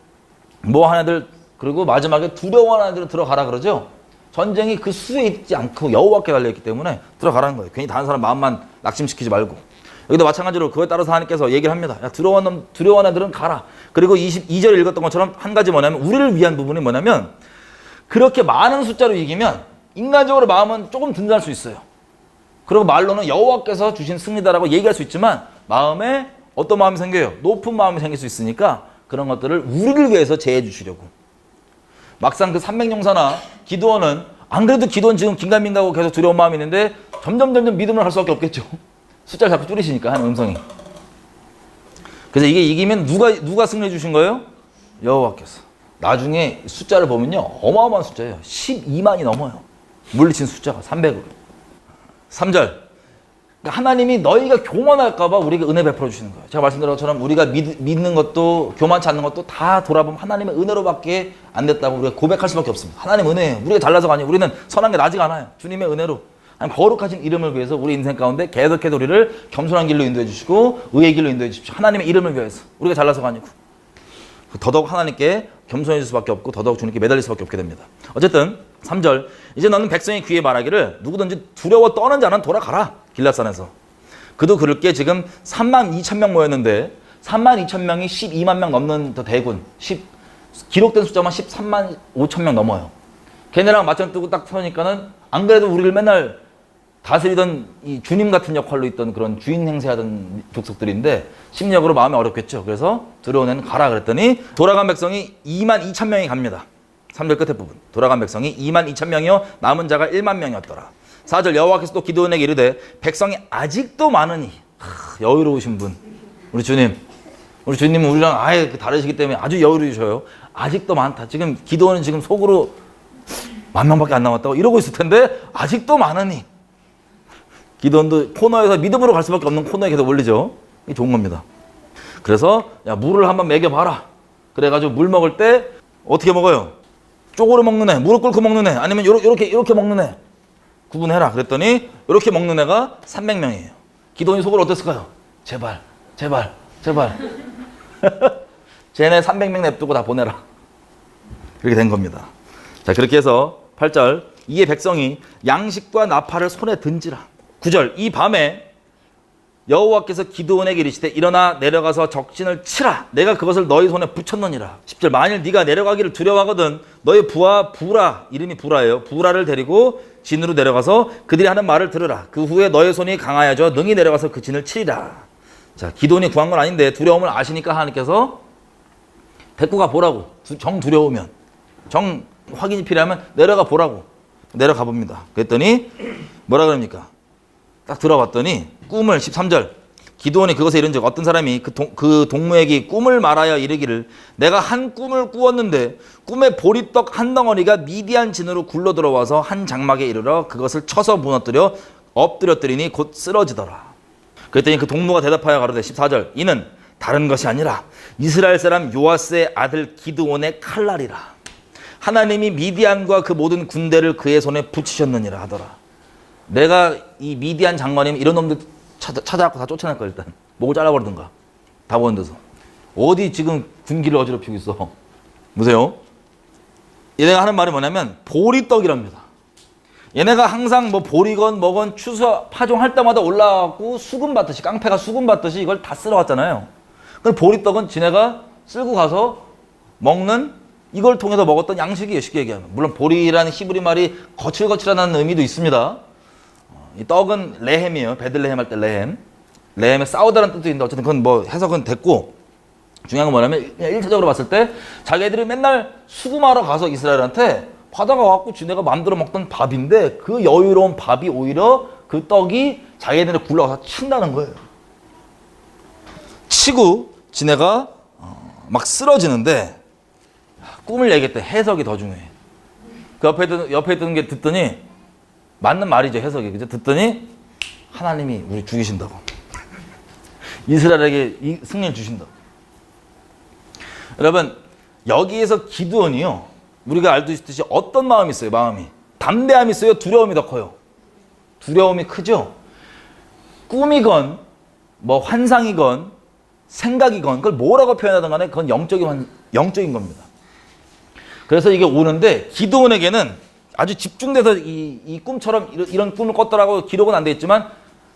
뭐 한 애들, 그리고 마지막에 두려워하는 애들은 들어가라 그러죠. 전쟁이 그 수에 있지 않고 여호와께 달려있기 때문에 들어가라는 거예요. 괜히 다른 사람 마음만 낙심시키지 말고. 여기도 마찬가지로 그거에 따라서 하나님께서 얘기를 합니다. 야, 두려워하는 애들은 가라. 그리고 22절 읽었던 것처럼 한 가지 뭐냐면 우리를 위한 부분이 뭐냐면 그렇게 많은 숫자로 이기면 인간적으로 마음은 조금 든든할 수 있어요. 그리고 말로는 여호와께서 주신 승리다라고 얘기할 수 있지만 마음에 어떤 마음이 생겨요? 높은 마음이 생길 수 있으니까 그런 것들을 우리를 위해서 제해 주시려고. 막상 그 300용사나 기드온은 안 그래도 기드온 지금 긴가민가하고 계속 두려운 마음이 있는데 점점 믿음을 할 수밖에 없겠죠. 숫자를 자꾸 줄이시니까 하는 음성이. 그래서 이게 이기면 누가 승리해 주신 거예요? 여호와께서. 나중에 숫자를 보면요 어마어마한 숫자예요. 12만이 넘어요. 물리친 숫자가 300으로. 3절 그러니까 하나님이 너희가 교만할까봐 우리에게 은혜 베풀어 주시는 거예요. 제가 말씀드린 것처럼 우리가 믿는 것도 교만치 않는 것도 다 돌아보면 하나님의 은혜로밖에 안 됐다고 우리가 고백할 수밖에 없습니다. 하나님 은혜예요. 우리가 잘나서가 아니에요. 우리는 선한 게 나지가 않아요. 주님의 은혜로 하나님 거룩하신 이름을 위해서 우리 인생 가운데 계속해서 우리를 겸손한 길로 인도해 주시고 의의 길로 인도해 주십시오. 하나님의 이름을 위해서. 우리가 잘나서가 아니고 더더욱 하나님께 겸손해질 수밖에 없고 더더욱 주님께 매달릴 수밖에 없게 됩니다. 어쨌든 3절 이제 너는 백성의 귀에 말하기를 누구든지 두려워 떠는 자는 돌아가라. 길앗산에서. 그도 그럴 게 지금 3만 2천 명 모였는데 3만 2천 명이 12만 명 넘는 더 대군. 기록된 숫자만 13만 5천 명 넘어요. 걔네랑 맞짱 뜨고 딱 서니까는 안 그래도 우리를 맨날 다스리던 이 주님 같은 역할로 있던 그런 주인 행세하던 족속들인데 심리적으로 마음이 어렵겠죠. 그래서 두려운 애는 가라 그랬더니 돌아간 백성이 2만 2천 명이 갑니다. 3절 끝에 부분. 돌아간 백성이 2만 2천 명이요 남은 자가 1만 명이었더라. 4절 여호와께서 또 기드온에게 이르되 백성이 아직도 많으니. 여유로우신 분 우리 주님은 우리랑 아예 다르시기 때문에 아주 여유로우셔요. 아직도 많다. 지금 기드온은 지금 속으로 10,000명밖에 안 남았다고 이러고 있을 텐데 아직도 많으니. 기드온도 코너에서 믿음으로 갈 수밖에 없는 코너에 계속 올리죠. 이게 좋은 겁니다. 그래서 야 물을 한번 먹여봐라. 그래가지고 물 먹을 때 어떻게 먹어요? 쪼그려 먹는 애, 무릎 꿇고 먹는 애, 아니면 이렇게 먹는 애 구분해라. 그랬더니 이렇게 먹는 애가 300명이에요. 기드온이 속으로 어땠을까요? 제발 쟤네 300명 냅두고 다 보내라. 그렇게 된 겁니다. 자 그렇게 해서 8절 이에 백성이 양식과 나팔을 손에 든지라. 9절 이 밤에 여호와께서 기드온에게 이르시되 일어나 내려가서 적신을 치라. 내가 그것을 너희 손에 붙였느니라. 10절 만일 네가 내려가기를 두려워하거든 너희 부하 부라, 이름이 부라예요. 부라를 데리고 진으로 내려가서 그들이 하는 말을 들으라. 그 후에 너희 손이 강하여져 능히 내려가서 그 진을 치리라. 자 기드온이 구한 건 아닌데 두려움을 아시니까 하나님께서 데리고 가 보라고. 정 두려우면 정 확인이 필요하면 내려가 보라고. 내려가 봅니다. 그랬더니 뭐라 그럽니까? 딱 들어봤더니 꿈을 13절 기드온이 그것에 이른즉 어떤 사람이 그 동무에게 꿈을 말하여 이르기를 내가 한 꿈을 꾸었는데 꿈에 보리떡 한 덩어리가 미디안 진으로 굴러 들어와서 한 장막에 이르러 그것을 쳐서 무너뜨려 엎드렸더니 곧 쓰러지더라. 그랬더니 그 동무가 대답하여 가로되 14절 이는 다른 것이 아니라 이스라엘 사람 요아스의 아들 기드온의 칼날이라. 하나님이 미디안과 그 모든 군대를 그의 손에 붙이셨느니라 하더라. 내가 이 미디안 장관이면 이런 놈들 찾아갖고 다 쫓아낼 거야. 일단 목을 잘라버리든가. 다 보는 데서. 어디 지금 군기를 어지럽히고 있어. 보세요. 얘네가 하는 말이 뭐냐면 보리떡이랍니다. 얘네가 항상 뭐 보리건 뭐건 추수 파종할 때마다 올라가고 수금 받듯이, 깡패가 수금 받듯이 이걸 다 쓸어 왔잖아요. 그 보리떡은 지네가 쓸고 가서 먹는, 이걸 통해서 먹었던 양식이에요. 쉽게 얘기하면. 물론 보리라는 히브리 말이 거칠거칠하다는 의미도 있습니다. 이 떡은 레헴이에요. 베들레헴 할 때 레헴. 레헴에 싸우다라는 뜻도 있는데 어쨌든 그건 뭐 해석은 됐고, 중요한 건 뭐냐면 1차적으로 봤을 때 자기들이 맨날 수금하러 가서 이스라엘한테 받아가 갖고 지네가 만들어 먹던 밥인데 그 여유로운 밥이 오히려 그 떡이 자기네를 굴러가서 친다는 거예요. 치고 지네가 막 쓰러지는데 꿈을 얘기했대. 해석이 더 중요해. 그 옆에 드는 게 듣더니 맞는 말이죠. 해석이. 그죠? 듣더니 하나님이 우리 죽이신다고. 이스라엘에게 이 승리를 주신다고. 여러분, 여기에서 기드온이요, 우리가 알고 있듯이 어떤 마음이 있어요? 마음이 담대함이 있어요? 두려움이 더 커요? 두려움이 크죠? 꿈이건 뭐 환상이건 생각이건 그걸 뭐라고 표현하든 간에 그건 영적인 겁니다. 그래서 이게 오는데 기드온에게는 아주 집중돼서 이 꿈처럼 이런 꿈을 꿨더라고 기록은 안 돼 있지만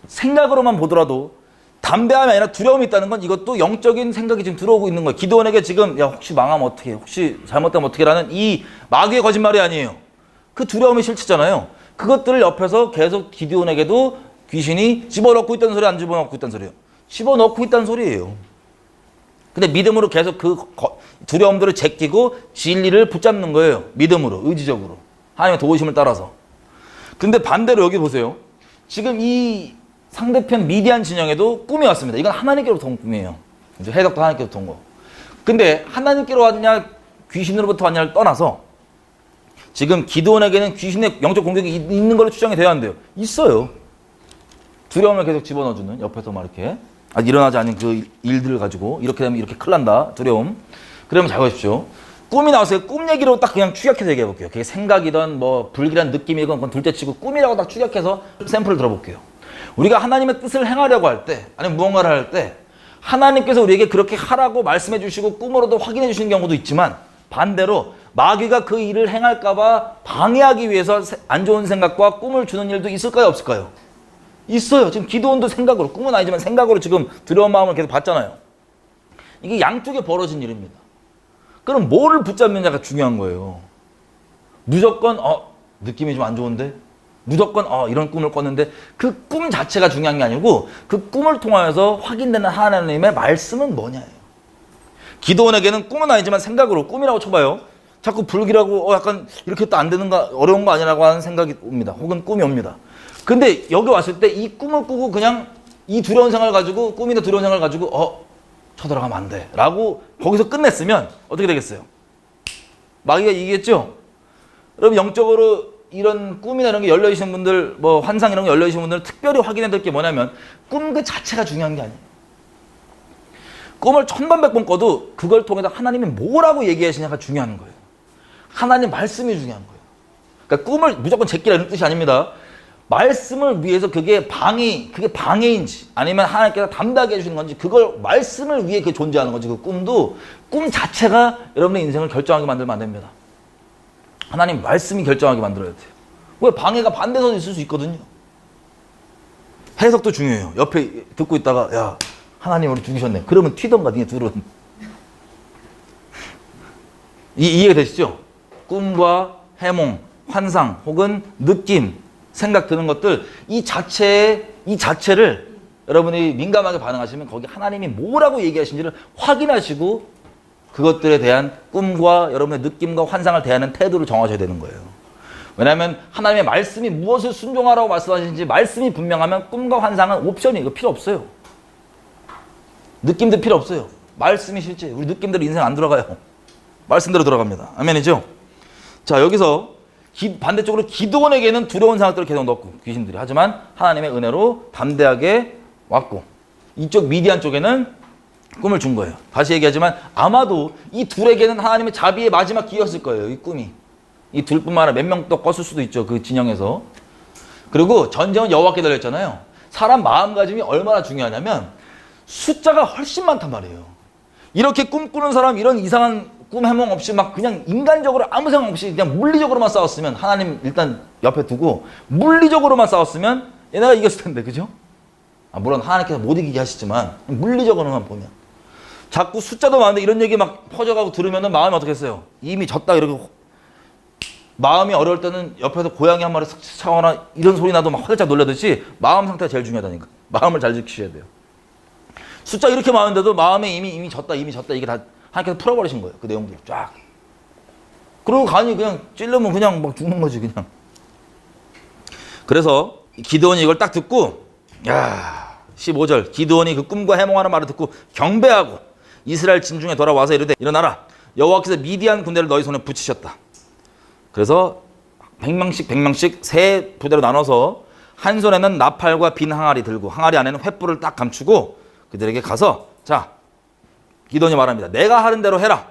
생각으로만 보더라도 담대함이 아니라 두려움이 있다는 건 이것도 영적인 생각이 지금 들어오고 있는 거예요. 기드온에게 지금 야 혹시 망하면 어떡해, 혹시 잘못되면 어떡해라는 이 마귀의 거짓말이 아니에요. 그 두려움이 실체잖아요. 그것들을 옆에서 계속 기드온에게도 귀신이 집어넣고 있다는 소리, 안 집어넣고 있다는 소리예요? 집어넣고 있다는 소리예요. 근데 믿음으로 계속 그 두려움들을 제끼고 진리를 붙잡는 거예요. 믿음으로, 의지적으로. 하나님의 도우심을 따라서. 근데 반대로 여기 보세요. 지금 이 상대편 미디안 진영에도 꿈이 왔습니다. 이건 하나님께로부터 온 꿈이에요. 해석도 하나님께로부터 온 거. 근데 하나님께로 왔냐 귀신으로부터 왔냐를 떠나서 지금 기드온에게는 귀신의 영적 공격이 있는 걸로 추정이 돼야 한대요. 있어요. 두려움을 계속 집어넣어주는, 옆에서 막 이렇게 일어나지 않은 그 일들을 가지고 이렇게 되면 이렇게 큰일 난다. 두려움. 그러면 잘 보십시오. 꿈이 나왔어요. 꿈 얘기로 딱 그냥 축약해서 얘기해 볼게요. 그게 생각이든 뭐 불길한 느낌이건 그건 둘째치고 꿈이라고 딱 축약해서 샘플을 들어볼게요. 우리가 하나님의 뜻을 행하려고 할 때, 아니면 무언가를 할 때 하나님께서 우리에게 그렇게 하라고 말씀해 주시고 꿈으로도 확인해 주시는 경우도 있지만 반대로 마귀가 그 일을 행할까 봐 방해하기 위해서 안 좋은 생각과 꿈을 주는 일도 있을까요, 없을까요? 있어요. 지금 기드온도 생각으로, 꿈은 아니지만 생각으로 지금 두려운 마음을 계속 받잖아요. 이게 양쪽에 벌어진 일입니다. 그럼 뭐를 붙잡느냐가 중요한 거예요. 무조건 느낌이 좀 안 좋은데? 무조건 이런 꿈을 꿨는데 그 꿈 자체가 중요한 게 아니고 그 꿈을 통하여서 확인되는 하나님의 말씀은 뭐냐예요. 기드온에게는 꿈은 아니지만 생각으로, 꿈이라고 쳐봐요. 자꾸 불길하고 약간 이렇게 또 안 되는가, 어려운 거 아니라고 하는 생각이 옵니다. 혹은 꿈이 옵니다. 근데 여기 왔을 때 이 꿈을 꾸고 그냥 이 두려운 생각을 가지고, 꿈이나 두려운 생각을 가지고 쳐들어가면 안 돼 라고 거기서 끝냈으면 어떻게 되겠어요? 마귀가 이기겠죠? 여러분, 영적으로 이런 꿈이나 이런 게 열려있는 분들, 뭐 환상 이런 게 열려있는 분들은 특별히 확인해야 될 게 뭐냐면 꿈 그 자체가 중요한 게 아니에요. 꿈을 1000번 100번 꿔도 그걸 통해서 하나님이 뭐라고 얘기하시냐가 중요한 거예요. 하나님 말씀이 중요한 거예요. 그러니까 꿈을 무조건 제끼라 이런 뜻이 아닙니다. 말씀을 위해서 그게 방해인지 아니면 하나님께서 담당해 주시는 건지, 그걸 말씀을 위해 그게 존재하는 건지, 그 꿈도 꿈 자체가 여러분의 인생을 결정하게 만들면 안 됩니다. 하나님 말씀이 결정하게 만들어야 돼요. 왜? 방해가 반대선에 있을 수 있거든요. 해석도 중요해요. 옆에 듣고 있다가 야 하나님 우리 죽이셨네. 그러면 튀던가 니네 둘은. 이해가 되시죠? 꿈과 해몽, 환상 혹은 느낌, 생각 드는 것들 이 자체를 여러분이 민감하게 반응하시면 거기 하나님이 뭐라고 얘기하신지를 확인하시고 그것들에 대한 꿈과 여러분의 느낌과 환상을 대하는 태도를 정하셔야 되는 거예요. 왜냐하면 하나님의 말씀이 무엇을 순종하라고 말씀하시는지 말씀이 분명하면 꿈과 환상은 옵션이 이거 필요 없어요. 느낌도 필요 없어요. 말씀이 실제. 우리 느낌대로 인생 안 들어가요. 말씀대로 들어갑니다. 아멘이죠? 자, 여기서 반대쪽으로 기드온에게는 두려운 생각들을 계속 넣고 귀신들이, 하지만 하나님의 은혜로 담대하게 왔고, 이쪽 미디안 쪽에는 꿈을 준 거예요. 다시 얘기하지만 아마도 이 둘에게는 하나님의 자비의 마지막 기회였을 거예요. 이 꿈이. 이 둘뿐만 아니라 몇 명 또 껐을 수도 있죠. 그 진영에서. 그리고 전쟁은 여호와께 달렸잖아요. 사람 마음가짐이 얼마나 중요하냐면 숫자가 훨씬 많단 말이에요. 이렇게 꿈꾸는 사람 이런 이상한 꿈 해몽 없이 막 그냥 인간적으로 아무 생각 없이 그냥 물리적으로만 싸웠으면 하나님 일단 옆에 두고 물리적으로만 싸웠으면 얘네가 이겼을 텐데, 그죠? 물론 하나님께서 못 이기게 하시지만 물리적으로만 보면 자꾸 숫자도 많은데 이런 얘기 막 퍼져가고 들으면은 마음이 어떻겠어요? 이미 졌다 이러고 마음이 어려울 때는 옆에서 고양이 한 마리 스쳐가거나 이런 소리 나도 막 화들짝 놀라듯이 마음 상태가 제일 중요하다니까. 마음을 잘 지키셔야 돼요. 숫자 이렇게 많은데도 마음에 이미 졌다 이게 다 하나님께서 풀어버리신 거예요. 그 내용들 쫙. 그러고 간이 그냥 찔르면 그냥 막 죽는 거지 그냥. 그래서 기드온이 이걸 딱 듣고 15절 기드온이 그 꿈과 해몽하는 말을 듣고 경배하고 이스라엘 진중에 돌아와서 이르되 일어나라 여호와께서 미디안 군대를 너희 손에 붙이셨다. 그래서 100명씩 세 부대로 나눠서 한 손에는 나팔과 빈 항아리 들고 항아리 안에는 횃불을 딱 감추고 그들에게 가서 자 기드온이 말합니다. 내가 하는 대로 해라.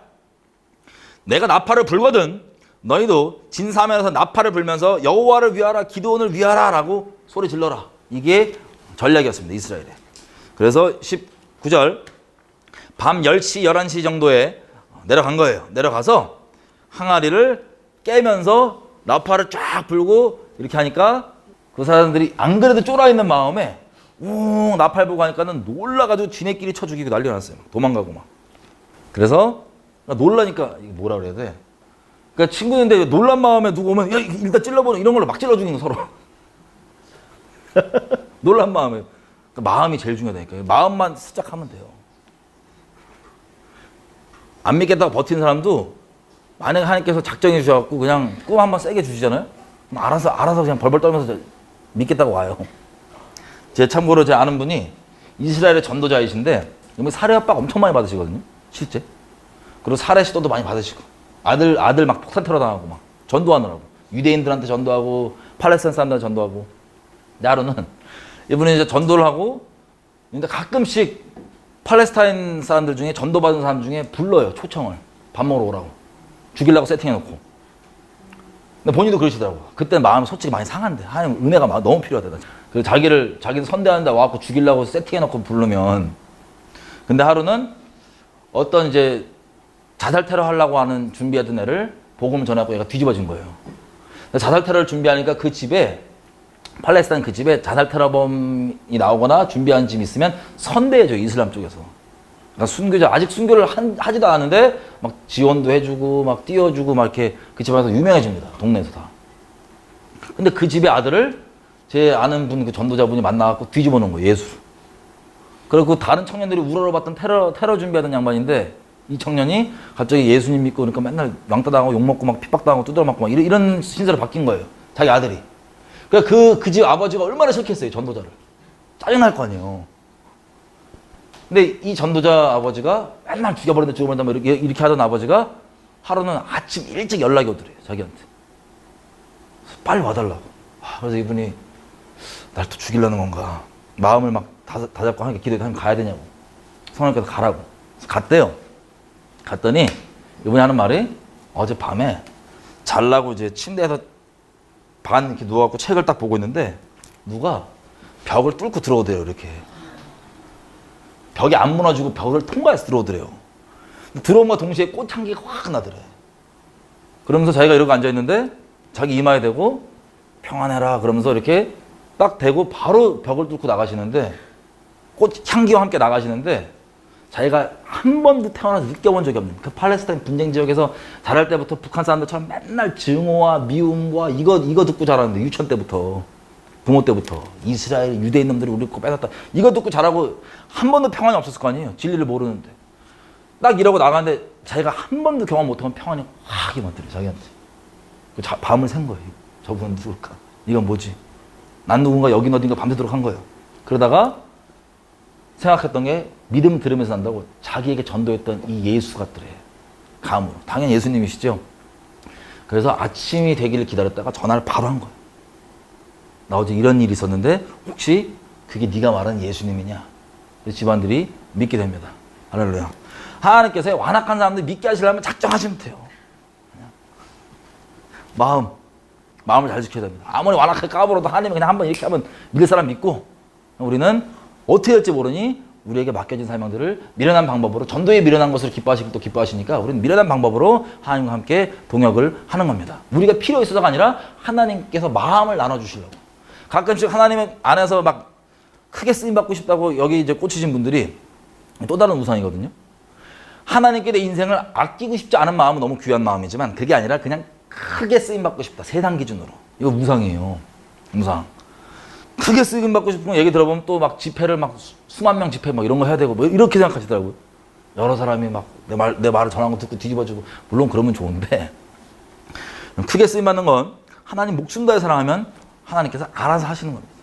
내가 나팔을 불거든 너희도 진사면에서 나팔을 불면서 여호와를 위하라 기드온을 위하라 라고 소리 질러라. 이게 전략이었습니다. 이스라엘에. 그래서 19절 밤 10시 11시 정도에 내려간 거예요. 내려가서 항아리를 깨면서 나팔을 쫙 불고 이렇게 하니까 그 사람들이 안 그래도 쫄아있는 마음에 나팔 보고 하니까는 놀라가지고 지네끼리 쳐 죽이고 난리가 났어요. 도망가고 막. 그래서 놀라니까 이게 뭐라 그래야 돼? 그러니까 친구인데 놀란 마음에 누구 오면 야 일단 찔러보는 이런 걸로 막 찔러 죽이는 거 서로. 놀란 마음에. 그러니까 마음이 제일 중요하다니까. 마음만 시작하면 돼요. 안 믿겠다고 버티는 사람도 만약에 하나님께서 작정해 주셔갖고 그냥 꿈 한번 세게 주시잖아요? 그럼 알아서 그냥 벌벌 떨면서 믿겠다고 와요. 참고로 제 아는 분이 이스라엘의 전도자이신데 살해 협박 엄청 많이 받으시거든요. 실제. 그리고 살해 시도도 많이 받으시고 아들 막 폭탄 테러 당하고 막 전도하느라고 유대인들한테 전도하고 팔레스타인 사람들한테 전도하고. 하루는 이분이 이제 전도를 하고 근데 가끔씩 팔레스타인 사람들 중에 전도받은 사람 중에 불러요. 초청을 밥 먹으러 오라고 죽이려고 세팅해놓고. 근데 본인도 그러시더라고요. 그때 마음이 솔직히 많이 상한데 하나님 은혜가 너무 필요하다. 그래서 자기를 선대하는데 와갖고 죽이려고 세팅해놓고 부르면. 근데 하루는 어떤 이제 자살 테러 하려고 하는 준비하던 애를 복음을 전하고 얘가 뒤집어진 거예요. 자살 테러를 준비하니까 그 집에 팔레스타인 그 집에 자살 테러범이 나오거나 준비한 집이 있으면 선대해줘요. 이슬람 쪽에서. 그러니까 순교자 아직 순교를 하지도 않았는데 막 지원도 해주고 막 띄워주고 막 이렇게 그 집안에서 유명해집니다. 동네에서 다. 근데 그 집의 아들을 제 아는 분 그 전도자분이 만나갖고 뒤집어 놓은 거예요. 예수로. 그리고 다른 청년들이 우러러봤던 테러 준비하던 양반인데 이 청년이 갑자기 예수님 믿고 그러니까 맨날 왕따 당하고 욕먹고 막 핍박당하고 두드려 맞고 막 이런 신세로 바뀐 거예요. 자기 아들이. 그러니까 그 집 아버지가 얼마나 싫겠어요. 전도자를. 짜증날 거 아니에요. 근데 이 전도자 아버지가 맨날 죽여버린다 이렇게 하던 아버지가 하루는 아침 일찍 연락이 오더래요. 자기한테. 빨리 와달라고. 그래서 이분이 날 또 죽이려는 건가. 마음을 막 다잡고 하니까 기도해. 하면 가야 되냐고. 성령께서 가라고. 그래서 갔대요. 갔더니 이분이 하는 말이 어젯밤에 잘라고 이제 침대에서 반 이렇게 누워갖고 책을 딱 보고 있는데 누가 벽을 뚫고 들어오대요. 이렇게. 벽이 안 무너지고 벽을 통과해서 들어오더래요. 들어온과 동시에 꽃향기가 확 나더래. 그러면서 자기가 이러고 앉아있는데 자기 이마에 대고 평안해라 그러면서 이렇게 딱 대고 바로 벽을 뚫고 나가시는데 꽃향기와 함께 나가시는데 자기가 한 번도 태어나서 느껴본 적이 없는 그 팔레스타인 분쟁 지역에서 자랄 때부터 북한 사람들처럼 맨날 증오와 미움과 이거 듣고 자랐는데 유치원 때부터 부모 때부터 이스라엘 유대인 놈들이 우리 거 뺏었다 이거 듣고 자라고 한 번도 평안이 없었을 거 아니에요. 진리를 모르는데 딱 이러고 나가는데 자기가 한 번도 경험 못하면 평안이 확 임하더래. 자기한테 밤을 샌 거예요. 저분은 누굴까? 이건 뭐지? 난 누군가 여긴 어딘가 밤새도록 한 거예요. 그러다가 생각했던 게 믿음 들으면서 난다고 자기에게 전도했던 이 예수 같더래. 감으로. 당연히 예수님이시죠. 그래서 아침이 되기를 기다렸다가 전화를 바로 한 거예요. 나 어제 이런 일이 있었는데 혹시 그게 네가 말하는 예수님이냐? 그래서 집안들이 믿게 됩니다. 할렐루야. 하나님께서 완악한 사람들 믿게 하시려면 작정하시면 돼요. 마음을 잘 지켜야 됩니다. 아무리 완악하게 까불어도 하나님이 그냥 한번 이렇게 하면 믿을 사람 믿고, 우리는 어떻게 될지 모르니 우리에게 맡겨진 사명들을 미련한 방법으로, 전도에 미련한 것을 기뻐하시고 또 기뻐하시니까 우리는 미련한 방법으로 하나님과 함께 동역을 하는 겁니다. 우리가 필요 있어서가 아니라 하나님께서 마음을 나눠주시려고. 가끔씩 하나님 안에서 막 크게 쓰임받고 싶다고 여기 이제 꽂히신 분들이 또 다른 우상이거든요. 하나님께 내 인생을 아끼고 싶지 않은 마음은 너무 귀한 마음이지만 그게 아니라 그냥 크게 쓰임받고 싶다. 세상 기준으로. 이거 우상이에요. 우상. 크게 쓰임받고 싶은 거 얘기 들어보면 또 막 집회를 막 수만 명 집회 막 이런 거 해야 되고 뭐 이렇게 생각하시더라고요. 여러 사람이 막 내 말을 전하는 거 듣고 뒤집어지고, 물론 그러면 좋은데, 크게 쓰임받는 건 하나님 목숨 다해 사랑하면 하나님께서 알아서 하시는 겁니다.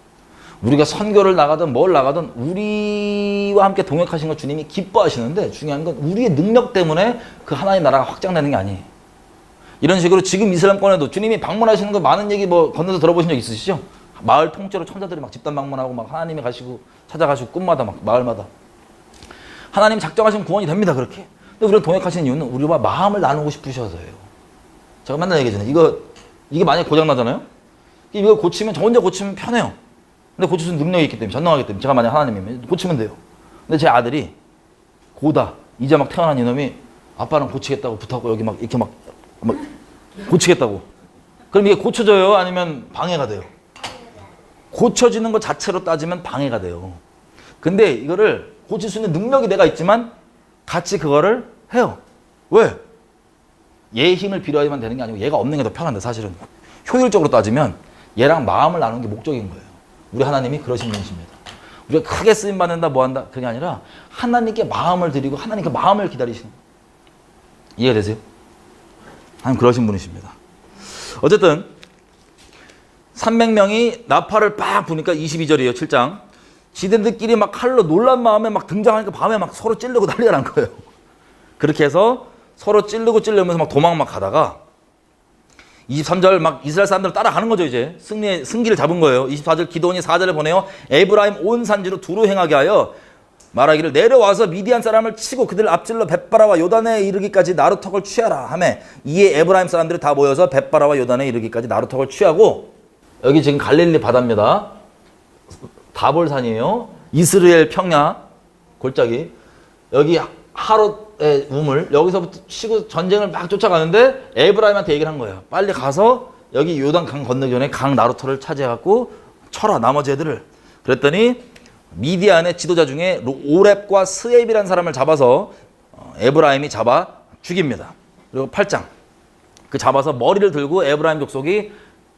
우리가 선교를 나가든 뭘 나가든 우리와 함께 동역하신 걸 주님이 기뻐하시는데, 중요한 건 우리의 능력 때문에 그 하나님 나라가 확장되는 게 아니에요. 이런 식으로 지금 이슬람권에도 주님이 방문하시는 거 많은 얘기 뭐 건너서 들어보신 적 있으시죠? 마을 통째로 천사들이 막 집단 방문하고 막 하나님이 가시고 찾아가시고 꿈마다 막 마을마다 하나님 작정하시면 구원이 됩니다. 그렇게. 근데 우리가 동역하시는 이유는 우리와 마음을 나누고 싶으셔서예요. 제가 맨날 얘기하잖아요. 이게 만약에 고장 나잖아요. 이거 고치면, 저 혼자 고치면 편해요. 근데 고칠 수 있는 능력이 있기 때문에, 전능하기 때문에, 제가 만약 하나님이면 고치면 돼요. 근데 제 아들이 고다 이제 막 태어난 이놈이 아빠는 고치겠다고 붙었고 여기 막 이렇게 막 고치겠다고. 그럼 이게 고쳐져요? 아니면 방해가 돼요? 고쳐지는 것 자체로 따지면 방해가 돼요. 근데 이거를 고칠 수 있는 능력이 내가 있지만 같이 그거를 해요. 왜? 얘의 힘을 빌어야만 되는 게 아니고 얘가 없는 게 더 편한데, 사실은 효율적으로 따지면 얘랑 마음을 나누는 게 목적인 거예요. 우리 하나님이 그러신 분이십니다. 우리가 크게 쓰임받는다 뭐한다 그게 아니라 하나님께 마음을 드리고 하나님께 마음을 기다리시는 거예요. 이해가 되세요? 하나님 그러신 분이십니다. 어쨌든 300명이 나팔을 빡 부니까 22절이에요. 7장. 지대들끼리 막 칼로 놀란 마음에 막 등장하니까 밤에 막 서로 찌르고 난리가 난 거예요. 그렇게 해서 서로 찌르면서 막 도망 막 가다가 23절 막 이스라엘 사람들 따라가는 거죠. 이제 승기를 잡은 거예요. 24절 기드온이 사자를 보내어 에브라임 온 산지로 두루 행하게 하여 말하기를 내려와서 미디안 사람을 치고 그들을 앞질러 벳바라와 요단에 이르기까지 나루턱을 취하라 하매 이에 에브라임 사람들이 다 모여서 벳바라와 요단에 이르기까지 나루턱을 취하고, 여기 지금 갈릴리 바다입니다. 다볼산이에요. 이스라엘 평야 골짜기. 여기 하롯의 우물. 여기서부터 치고 전쟁을 막 쫓아가는데 에브라임한테 얘기를 한 거예요. 빨리 가서 여기 요단 강 건너기 전에 강 나루터를 차지해갖고 쳐라 나머지 애들을. 그랬더니 미디안의 지도자 중에 오렙과 스앱이라는 사람을 잡아서 에브라임이 잡아 죽입니다. 그리고 8장. 그 잡아서 머리를 들고 에브라임 족속이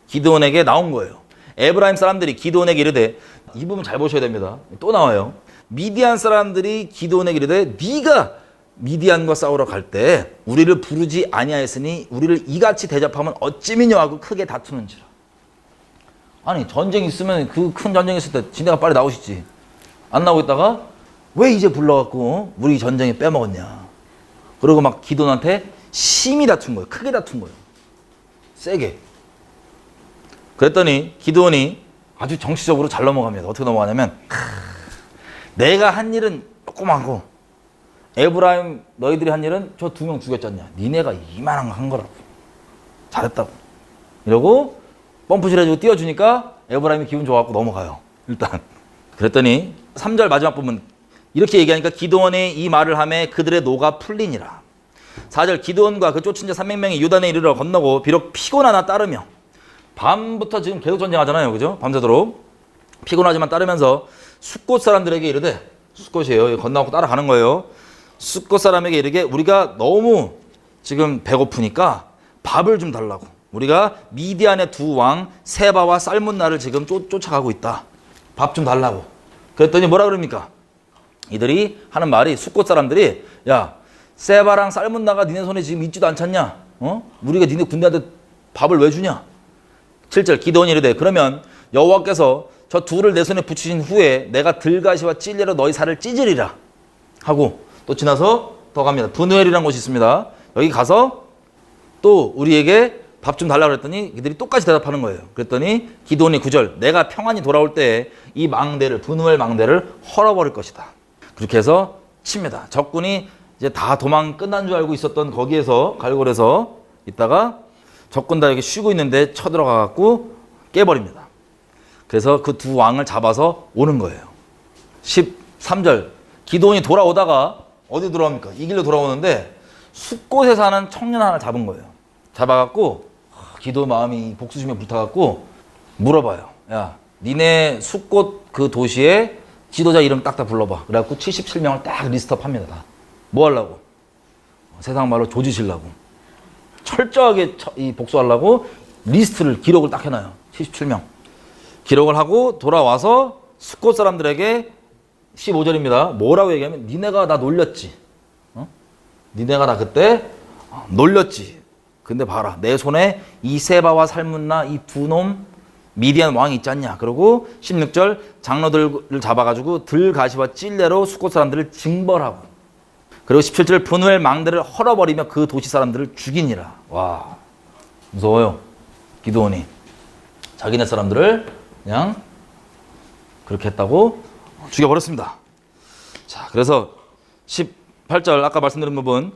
기드온에게 나온 거예요. 에브라임 사람들이 기드온에게 이르되, 이 부분 잘 보셔야 됩니다. 또 나와요. 미디안 사람들이 기드온에게 이르되 네가 미디안과 싸우러 갈 때 우리를 부르지 아니하였으니 우리를 이같이 대접하면 어찌미뇨 하고 크게 다투는지라. 아니 전쟁 있으면, 그 큰 전쟁 있을 때 지네가 빨리 나오시지. 안 나오고 있다가 왜 이제 불러갖고 우리 전쟁에 빼먹었냐. 그리고 막 기드온한테 심히 다툰 거예요. 크게 다툰 거예요. 세게. 그랬더니 기드온이 아주 정치적으로 잘 넘어갑니다. 어떻게 넘어가냐면, 내가 한 일은 조그맣고 에브라임 너희들이 한 일은 저 2명 죽였잖냐. 니네가 이만한 거 한 거라고. 잘했다고. 이러고 펌프질 해주고 띄워주니까 에브라임이 기분 좋아갖고 넘어가요. 일단. 그랬더니 3절 마지막 부분 이렇게 얘기하니까 기드온이 이 말을 하매 그들의 노가 풀리니라. 4절 기드온과 그 쫓은 자 300명이 요단에 이르러 건너고 비록 피곤하나 따르며, 밤부터 지금 계속 전쟁하잖아요. 그죠? 밤새도록. 피곤하지만 따르면서 숫곳 사람들에게 이르되, 숫곳이에요. 건너고 따라가는 거예요. 숫곳 사람에게 이르게 우리가 너무 지금 배고프니까 밥을 좀 달라고. 우리가 미디안의 두 왕 세바와 살문나를 지금 쫓아가고 있다. 밥 좀 달라고. 그랬더니 뭐라 그럽니까? 이들이 하는 말이, 숫곳 사람들이, 야 세바랑 살문나가 니네 손에 지금 있지도 않잖냐. 우리가 니네 군대한테 밥을 왜 주냐. 7절 기드온이 이르되 그러면 여호와께서 저 둘을 내 손에 붙이신 후에 내가 들가시와 찔레로 너희 살을 찢으리라 하고, 또 지나서 더 갑니다. 브누엘이라는 곳이 있습니다. 여기 가서 또 우리에게 밥 좀 달라고 그랬더니 이들이 똑같이 대답하는 거예요. 그랬더니 기드온이 9절 내가 평안히 돌아올 때 이 망대를, 브누엘 망대를 헐어버릴 것이다. 그렇게 해서 칩니다. 적군이 이제 다 도망 끝난 줄 알고 있었던 거기에서 갈골에서 있다가 적군 다 이렇게 쉬고 있는데 쳐들어가 갖고 깨버립니다. 그래서 그 두 왕을 잡아서 오는 거예요. 13절 기드온이 돌아오다가 어디 돌아옵니까? 이 길로 돌아오는데 숫곳에 사는 청년 하나 잡은 거예요. 잡아갖고 기드온 마음이 복수심에 불타갖고 물어봐요. 야, 니네 숫곳 그 도시에 지도자 이름 딱딱 불러봐. 그래갖고 77명을 딱 리스트업합니다. 다. 뭐 하려고? 세상 말로 조지시려고. 철저하게 이 복수하려고 리스트를 기록을 딱 해놔요. 77명. 기록을 하고 돌아와서 숫곳 사람들에게 15절입니다. 뭐라고 얘기하면 니네가 나 놀렸지. 니네가 나 그때 놀렸지. 근데 봐라. 내 손에 이 세바와 살문나 이 두 놈 미디안 왕이 있지 않냐. 그리고 16절 장로들을 잡아가지고 들가시와 찔레로 숫곳 사람들을 징벌하고 그리고 17절 분후엘 망대를 헐어버리며 그 도시 사람들을 죽이니라. 와 무서워요. 기드온이 자기네 사람들을 그냥 그렇게 했다고 죽여버렸습니다. 자 그래서 18절 아까 말씀드린 부분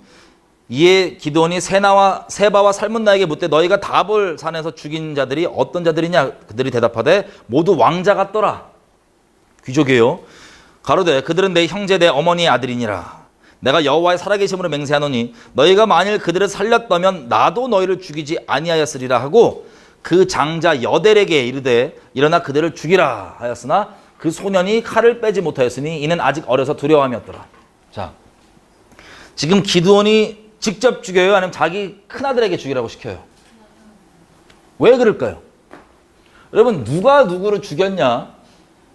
이에 기드온이 세바와 살문나에게 묻되 너희가 다볼 산에서 죽인 자들이 어떤 자들이냐. 그들이 대답하되 모두 왕자 같더라. 귀족이에요. 가로되 그들은 내 형제 내 어머니의 아들이니라. 내가 여호와의 살아계심으로 맹세하노니 너희가 만일 그들을 살렸다면 나도 너희를 죽이지 아니하였으리라 하고 그 장자 여델에게 이르되 일어나 그들을 죽이라 하였으나 그 소년이 칼을 빼지 못하였으니 이는 아직 어려서 두려움이었더라. 자 지금 기드온이 직접 죽여요? 아니면 자기 큰아들에게 죽이라고 시켜요? 왜 그럴까요? 여러분 누가 누구를 죽였냐?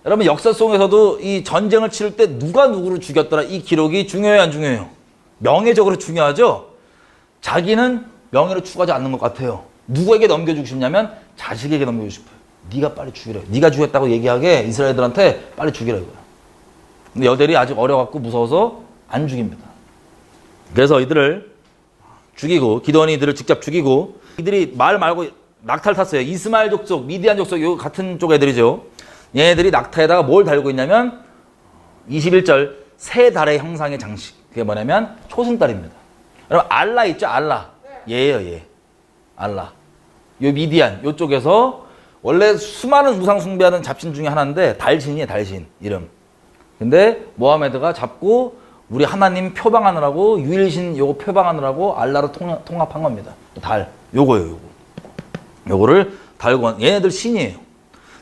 여러분 역사 속에서도 이 전쟁을 치를 때 누가 누구를 죽였더라 이 기록이 중요해요 안 중요해요? 명예적으로 중요하죠? 자기는 명예를 추구하지 않는 것 같아요. 누구에게 넘겨주고 싶냐면 자식에게 넘겨주고 싶어요. 네가 빨리 죽이라. 네가 죽였다고 얘기하게 이스라엘들한테 빨리 죽이라 이거야. 근데 여델이 아직 어려갖고 무서워서 안 죽입니다. 그래서 이들을 죽이고 기드온이 이들을 직접 죽이고 이들이 말 말고 낙타를 탔어요. 이스마엘 족속, 미디안 족속 요 같은 쪽 애들이죠. 얘네들이 낙타에다가 뭘 달고 있냐면 21절 세 달의 형상의 장식. 그게 뭐냐면 초승달입니다. 여러분 알라 있죠? 알라. 얘예요 얘. 알라. 요 미디안 요쪽에서 원래 수많은 우상 숭배하는 잡신 중에 하나인데 달신이에요. 달신 이름. 근데 모하메드가 잡고 우리 하나님 표방하느라고 유일신 요거 표방하느라고 알라로 통합한 겁니다. 달 요거예요. 요거. 요거를 달고 얘네들 신이에요.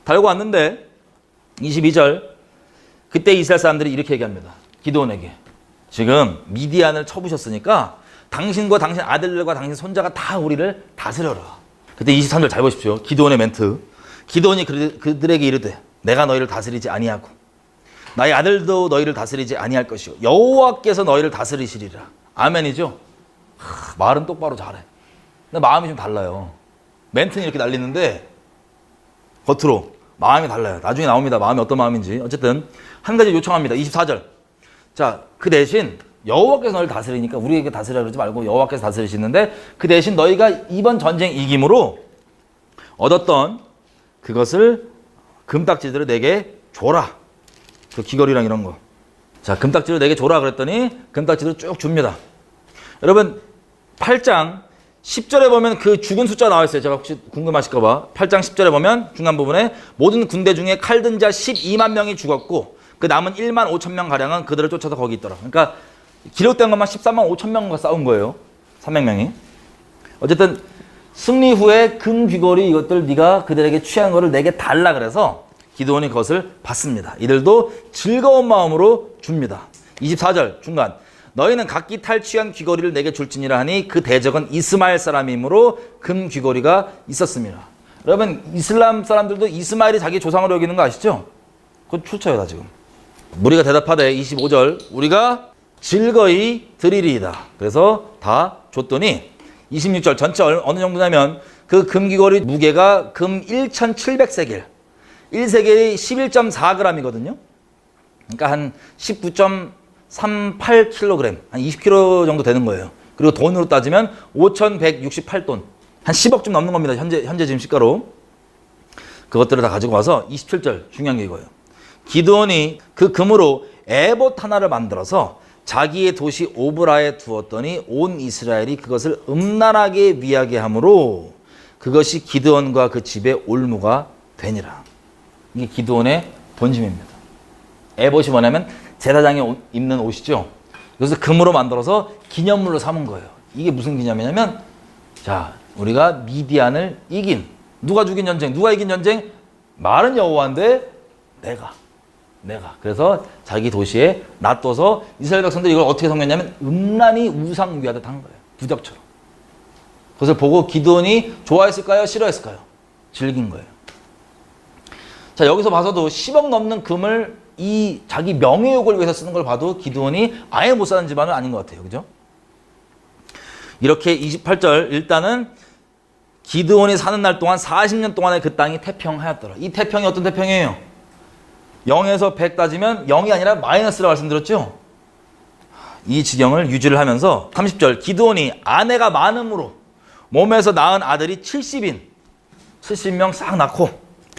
달고 왔는데 22절 그때 이스라엘 사람들이 이렇게 얘기합니다. 기드온에게 지금 미디안을 쳐부셨으니까 당신과 당신 아들들과 당신 손자가 다 우리를 다스려라. 그때 23절 잘 보십시오. 기드온의 멘트. 기드온이 그들에게 이르되 내가 너희를 다스리지 아니하고 나의 아들도 너희를 다스리지 아니할 것이요 여호와께서 너희를 다스리시리라. 아멘이죠? 말은 똑바로 잘해. 근데 마음이 좀 달라요. 멘트는 이렇게 날리는데 겉으로 마음이 달라요. 나중에 나옵니다. 마음이 어떤 마음인지. 어쨌든 한 가지 요청합니다. 24절. 자, 그 대신 여호와께서 너희를 다스리니까 우리에게 다스리라 그러지 말고 여호와께서 다스리시는데 그 대신 너희가 이번 전쟁 이김으로 얻었던 그것을 금딱지들을 내게 줘라. 그 귀걸이랑 이런 거. 자, 금딱지를 내게 줘라 그랬더니 금딱지를 쭉 줍니다. 여러분 8장 10절에 보면 그 죽은 숫자 나와 있어요. 제가 혹시 궁금하실까 봐. 8장 10절에 보면 중간 부분에 모든 군대 중에 칼 든 자 12만 명이 죽었고 그 남은 1만 5천 명 가량은 그들을 쫓아서 거기 있더라. 그러니까 기록된 것만 13만 5천 명과 싸운 거예요. 300명이. 어쨌든 승리 후에 금 귀걸이 이것들 네가 그들에게 취한 거를 내게 달라 그래서 기드온이 그것을 받습니다. 이들도 즐거운 마음으로 줍니다. 24절 중간 너희는 각기 탈취한 귀걸이를 내게 줄지니라 하니 그 대적은 이스마엘 사람이므로 금 귀걸이가 있었습니다. 여러분 이슬람 사람들도 이스마엘이 자기 조상으로 여기는 거 아시죠? 그건 출처요 다 지금. 무리가 대답하되 25절 우리가 즐거이 드리리이다. 그래서 다 줬더니 26절 전체 어느 정도냐면 그 금귀걸이 무게가 금 1700세겔 1세겔이 11.4g이거든요. 그러니까 한 19.38kg, 한 20kg 정도 되는 거예요. 그리고 돈으로 따지면 5,168돈, 한 10억 좀 넘는 겁니다. 현재 지금 시가로. 그것들을 다 가지고 와서 27절 중요한 게 이거예요. 기드온이 그 금으로 에봇 하나를 만들어서 자기의 도시 오브라에 두었더니 온 이스라엘이 그것을 음란하게 위하게 하므로 그것이 기드온과 그 집의 올무가 되니라. 이게 기드온의 본심입니다. 에봇이 뭐냐면 제사장이 입는 옷이죠. 그래서 금으로 만들어서 기념물로 삼은 거예요. 이게 무슨 기념이냐면, 자, 우리가 미디안을 이긴, 누가 죽인 전쟁, 누가 이긴 전쟁? 말은 여호와인데 내가. 그래서 자기 도시에 놔둬서 이스라엘 백성들이 이걸 어떻게 섬겼냐면 음란히 우상 위하듯 한 거예요. 부적처럼. 그것을 보고 기드온이 좋아했을까요? 싫어했을까요? 즐긴 거예요. 자, 여기서 봐서도 10억 넘는 금을 이 자기 명예욕을 위해서 쓰는 걸 봐도 기드온이 아예 못 사는 집안은 아닌 것 같아요. 그죠? 이렇게 28절, 일단은 기드온이 사는 날 동안 40년 동안에 그 땅이 태평하였더라. 이 태평이 어떤 태평이에요? 0에서 100 따지면 0이 아니라 마이너스라고 말씀드렸죠? 이 지경을 유지를 하면서 30절, 기드온이 아내가 많음으로 몸에서 낳은 아들이 70명 싹 낳고,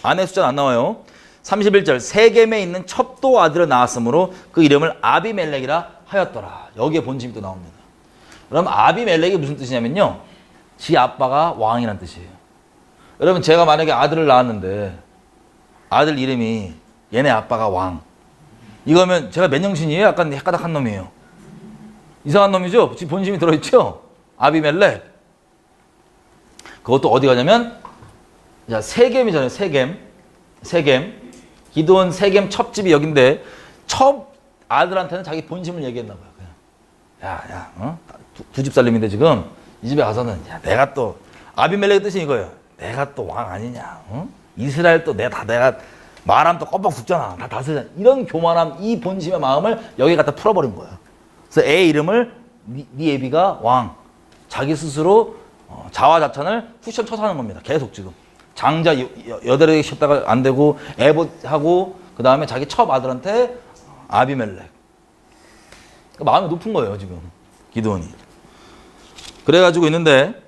아내 숫자는 안 나와요. 31절, 세겜에 있는 첩도 아들을 낳았으므로 그 이름을 아비멜렉이라 하였더라. 여기에 본심이 또 나옵니다. 그럼 아비멜렉이 무슨 뜻이냐면요, 지 아빠가 왕이란 뜻이에요. 여러분, 제가 만약에 아들을 낳았는데 아들 이름이 얘네 아빠가 왕, 이거면 제가 맨정신이에요? 약간 헷가닥한 놈이에요? 이상한 놈이죠? 지 본심이 들어있죠? 아비멜렉. 그것도 어디 가냐면, 자, 세겜이잖아요. 세겜. 기드온 세겜 첩집이 여긴데, 첩 아들한테는 자기 본심을 얘기했나 봐요. 그냥. 두 집 살림인데 지금 이 집에 가서는, 야, 내가 또, 아비멜렉의 뜻이 이거예요. 내가 또 왕 아니냐. 이스라엘 또 내가 말하면 또 껌뻑 죽잖아. 다 다스리잖아. 이런 교만함, 이 본심의 마음을 여기 갖다 풀어버린 거예요. 그래서 애 이름을 니에비가 왕. 자기 스스로 자화자찬을 쿠션 쳐서 하는 겁니다. 계속 지금. 장자 여덟에 쉬었다가 안 되고, 에봇하고, 그 다음에 자기 첩 아들한테 아비멜렉. 그러니까 마음이 높은 거예요, 지금. 기드온이. 그래가지고 있는데,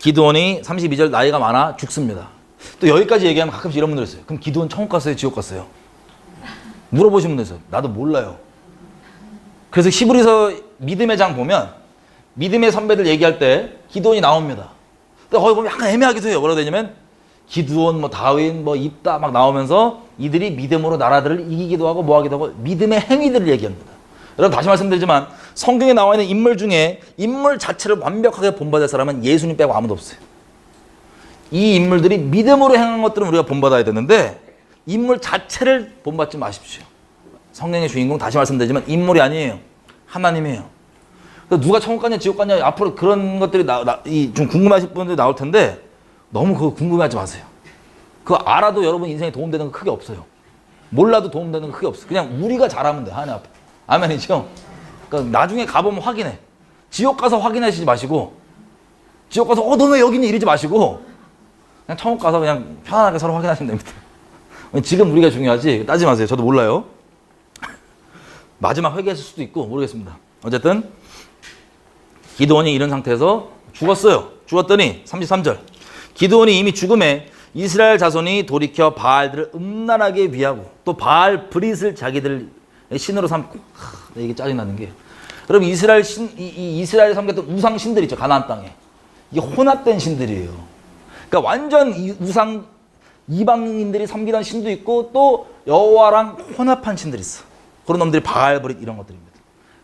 기드온이 32절 나이가 많아 죽습니다. 또 여기까지 얘기하면 가끔씩 이런 분들 있어요. 그럼 기드온 천국 갔어요? 지옥 갔어요? 물어보시는 분들 있어요. 나도 몰라요. 그래서 히브리서 믿음의 장 보면 믿음의 선배들 얘기할 때 기드온이 나옵니다. 근데 거기 보면 약간 애매하기도 해요. 뭐라고 되냐면 기드온, 다윗, 입다 막 나오면서 이들이 믿음으로 나라들을 이기기도 하고 하기도 하고 믿음의 행위들을 얘기합니다. 여러분, 다시 말씀드리지만 성경에 나와 있는 인물 중에 인물 자체를 완벽하게 본받을 사람은 예수님 빼고 아무도 없어요. 이 인물들이 믿음으로 행한 것들은 우리가 본받아야 되는데 인물 자체를 본받지 마십시오. 성경의 주인공, 다시 말씀드리지만 인물이 아니에요. 하나님이에요. 누가 천국 갔냐 지옥 갔냐 앞으로 그런 것들이 좀 궁금하실 분들이 나올 텐데 너무 그거 궁금해하지 마세요. 그거 알아도 여러분 인생에 도움되는 거 크게 없어요. 몰라도 도움되는 거 크게 없어요. 그냥 우리가 잘하면 돼. 하나님 앞에. 아멘이죠? 그러니까 나중에 가보면 확인해. 지옥 가서 확인하시지 마시고, 지옥 가서 너 왜 여기 있니 이러지 마시고, 그냥 천국 가서 그냥 편안하게 서로 확인하시면 됩니다. 지금 우리가 중요하지 따지지 마세요. 저도 몰라요. 마지막 회개했을 수도 있고 모르겠습니다. 어쨌든 기드온이 이런 상태에서 죽었어요. 죽었더니 33절, 기드온이 이미 죽음에 이스라엘 자손이 돌이켜 바알들을 음란하게 위하고 또 바알 브릿을 자기들 신으로 삼고, 이게 짜증나는 게, 여러분 이스라엘이 섬겼던 우상 신들 있죠. 가나안 땅에. 이게 혼합된 신들이에요. 그러니까 완전 우상 이방인들이 섬기던 신도 있고 또 여호와랑 혼합한 신들이 있어. 그런 놈들이 바알 브릿 이런 것들입니다.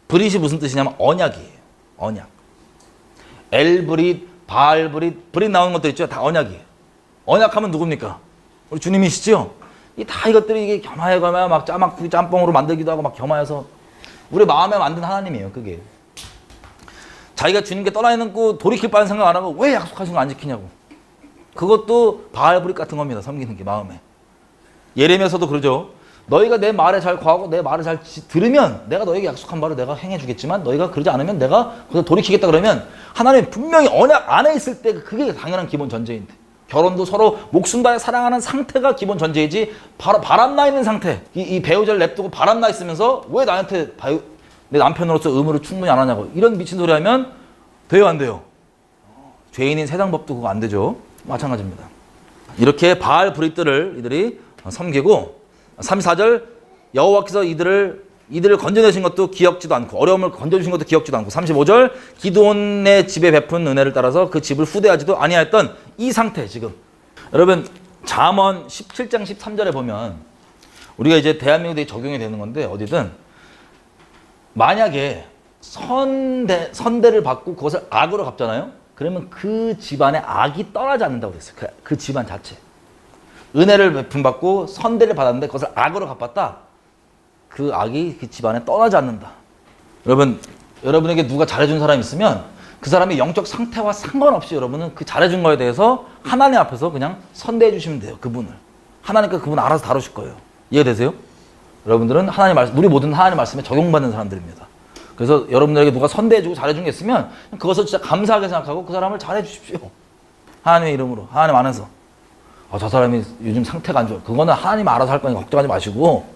브릿이 무슨 뜻이냐면 언약이에요. 언약. 엘 브릿, 바알 브릿, 브릿 나오는 것들 있죠. 다 언약이에요. 언약하면 누굽니까? 우리 주님이시죠? 다 이것들이 이게 겸하여 막 짬뽕으로 만들기도 하고 막 겸하여서 우리 마음에 만든 하나님이에요. 그게 자기가 주님께 떠나 있는 거 돌이킬 바는 생각 안 하고 왜 약속하신 거 안 지키냐고. 그것도 바알 브릿 같은 겁니다. 섬기는 게 마음에. 예레미야서도 그러죠. 너희가 내 말에 잘 거하고 내 말을 잘 들으면 내가 너에게 약속한 바를 내가 행해주겠지만 너희가 그러지 않으면 내가 그걸 돌이키겠다. 그러면 하나님 분명히 언약 안에 있을 때 그게 당연한 기본 전제인데, 결혼도 서로 목숨 다해 사랑하는 상태가 기본 전제이지, 바람나 있는 상태, 이 배우자를 냅두고 바람나 있으면서 왜 나한테 내 남편으로서 의무를 충분히 안 하냐고 이런 미친 소리 하면 돼요 안 돼요? 죄인인 세상법도 그거 안 되죠. 마찬가지입니다. 이렇게 바알 브릿들을 이들이 섬기고, 34절, 여호와께서 이들을 이들을 건져내신 것도 기억지도 않고 어려움을 건져주신 것도 기억지도 않고 35절 기드온의 집에 베푼 은혜를 따라서 그 집을 후대하지도 아니하였던 이 상태 지금 여러분 잠언 17장 13절에 보면 우리가 이제 대한민국에 적용이 되는 건데 어디든 만약에 선대를 받고 그것을 악으로 갚잖아요. 그러면 그 집안에 악이 떠나지 않는다고 그랬어요. 그 집안 자체. 은혜를 베품받고 선대를 받았는데 그것을 악으로 갚았다. 그 악이 그 집안에 떠나지 않는다. 여러분에게 누가 잘해준 사람이 있으면 그 사람의 영적 상태와 상관없이 여러분은 그 잘해준 거에 대해서 하나님 앞에서 그냥 선대해 주시면 돼요. 그분을. 하나님께서 그분 알아서 다루실 거예요. 이해되세요? 여러분들은 하나님 말씀, 우리 모든 하나님 말씀에 적용받는 사람들입니다. 그래서 여러분들에게 누가 선대해주고 잘해준 게 있으면 그것을 진짜 감사하게 생각하고 그 사람을 잘해 주십시오. 하나님의 이름으로, 하나님 안에서. 저 사람이 요즘 상태가 안 좋아. 그거는 하나님 알아서 할 거니까 걱정하지 마시고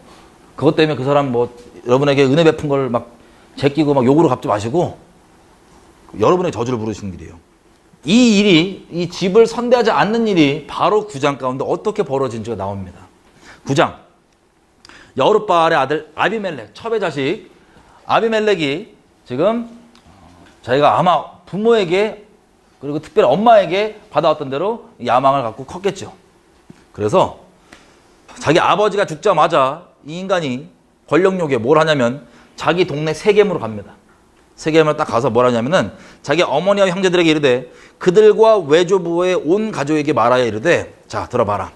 그것 때문에 그 사람 여러분에게 은혜 베푼 걸 막 제끼고 막 욕으로 갚지 마시고 여러분의 저주를 부르시는 길이에요. 이 일이, 이 집을 선대하지 않는 일이 바로 9장 가운데 어떻게 벌어진지가 나옵니다. 9장. 여룻바알의 아들 아비멜렉, 첩의 자식 아비멜렉이 지금 자기가 아마 부모에게 그리고 특별히 엄마에게 받아왔던 대로 야망을 갖고 컸겠죠. 그래서 자기 아버지가 죽자마자 이 인간이 권력욕에 뭘 하냐면 자기 동네 세겜으로 갑니다. 세겜을 딱 가서 뭘 하냐면은 자기 어머니와 형제들에게 이르되 그들과 외조부의 온 가족에게 말하여 이르되 자 들어봐라.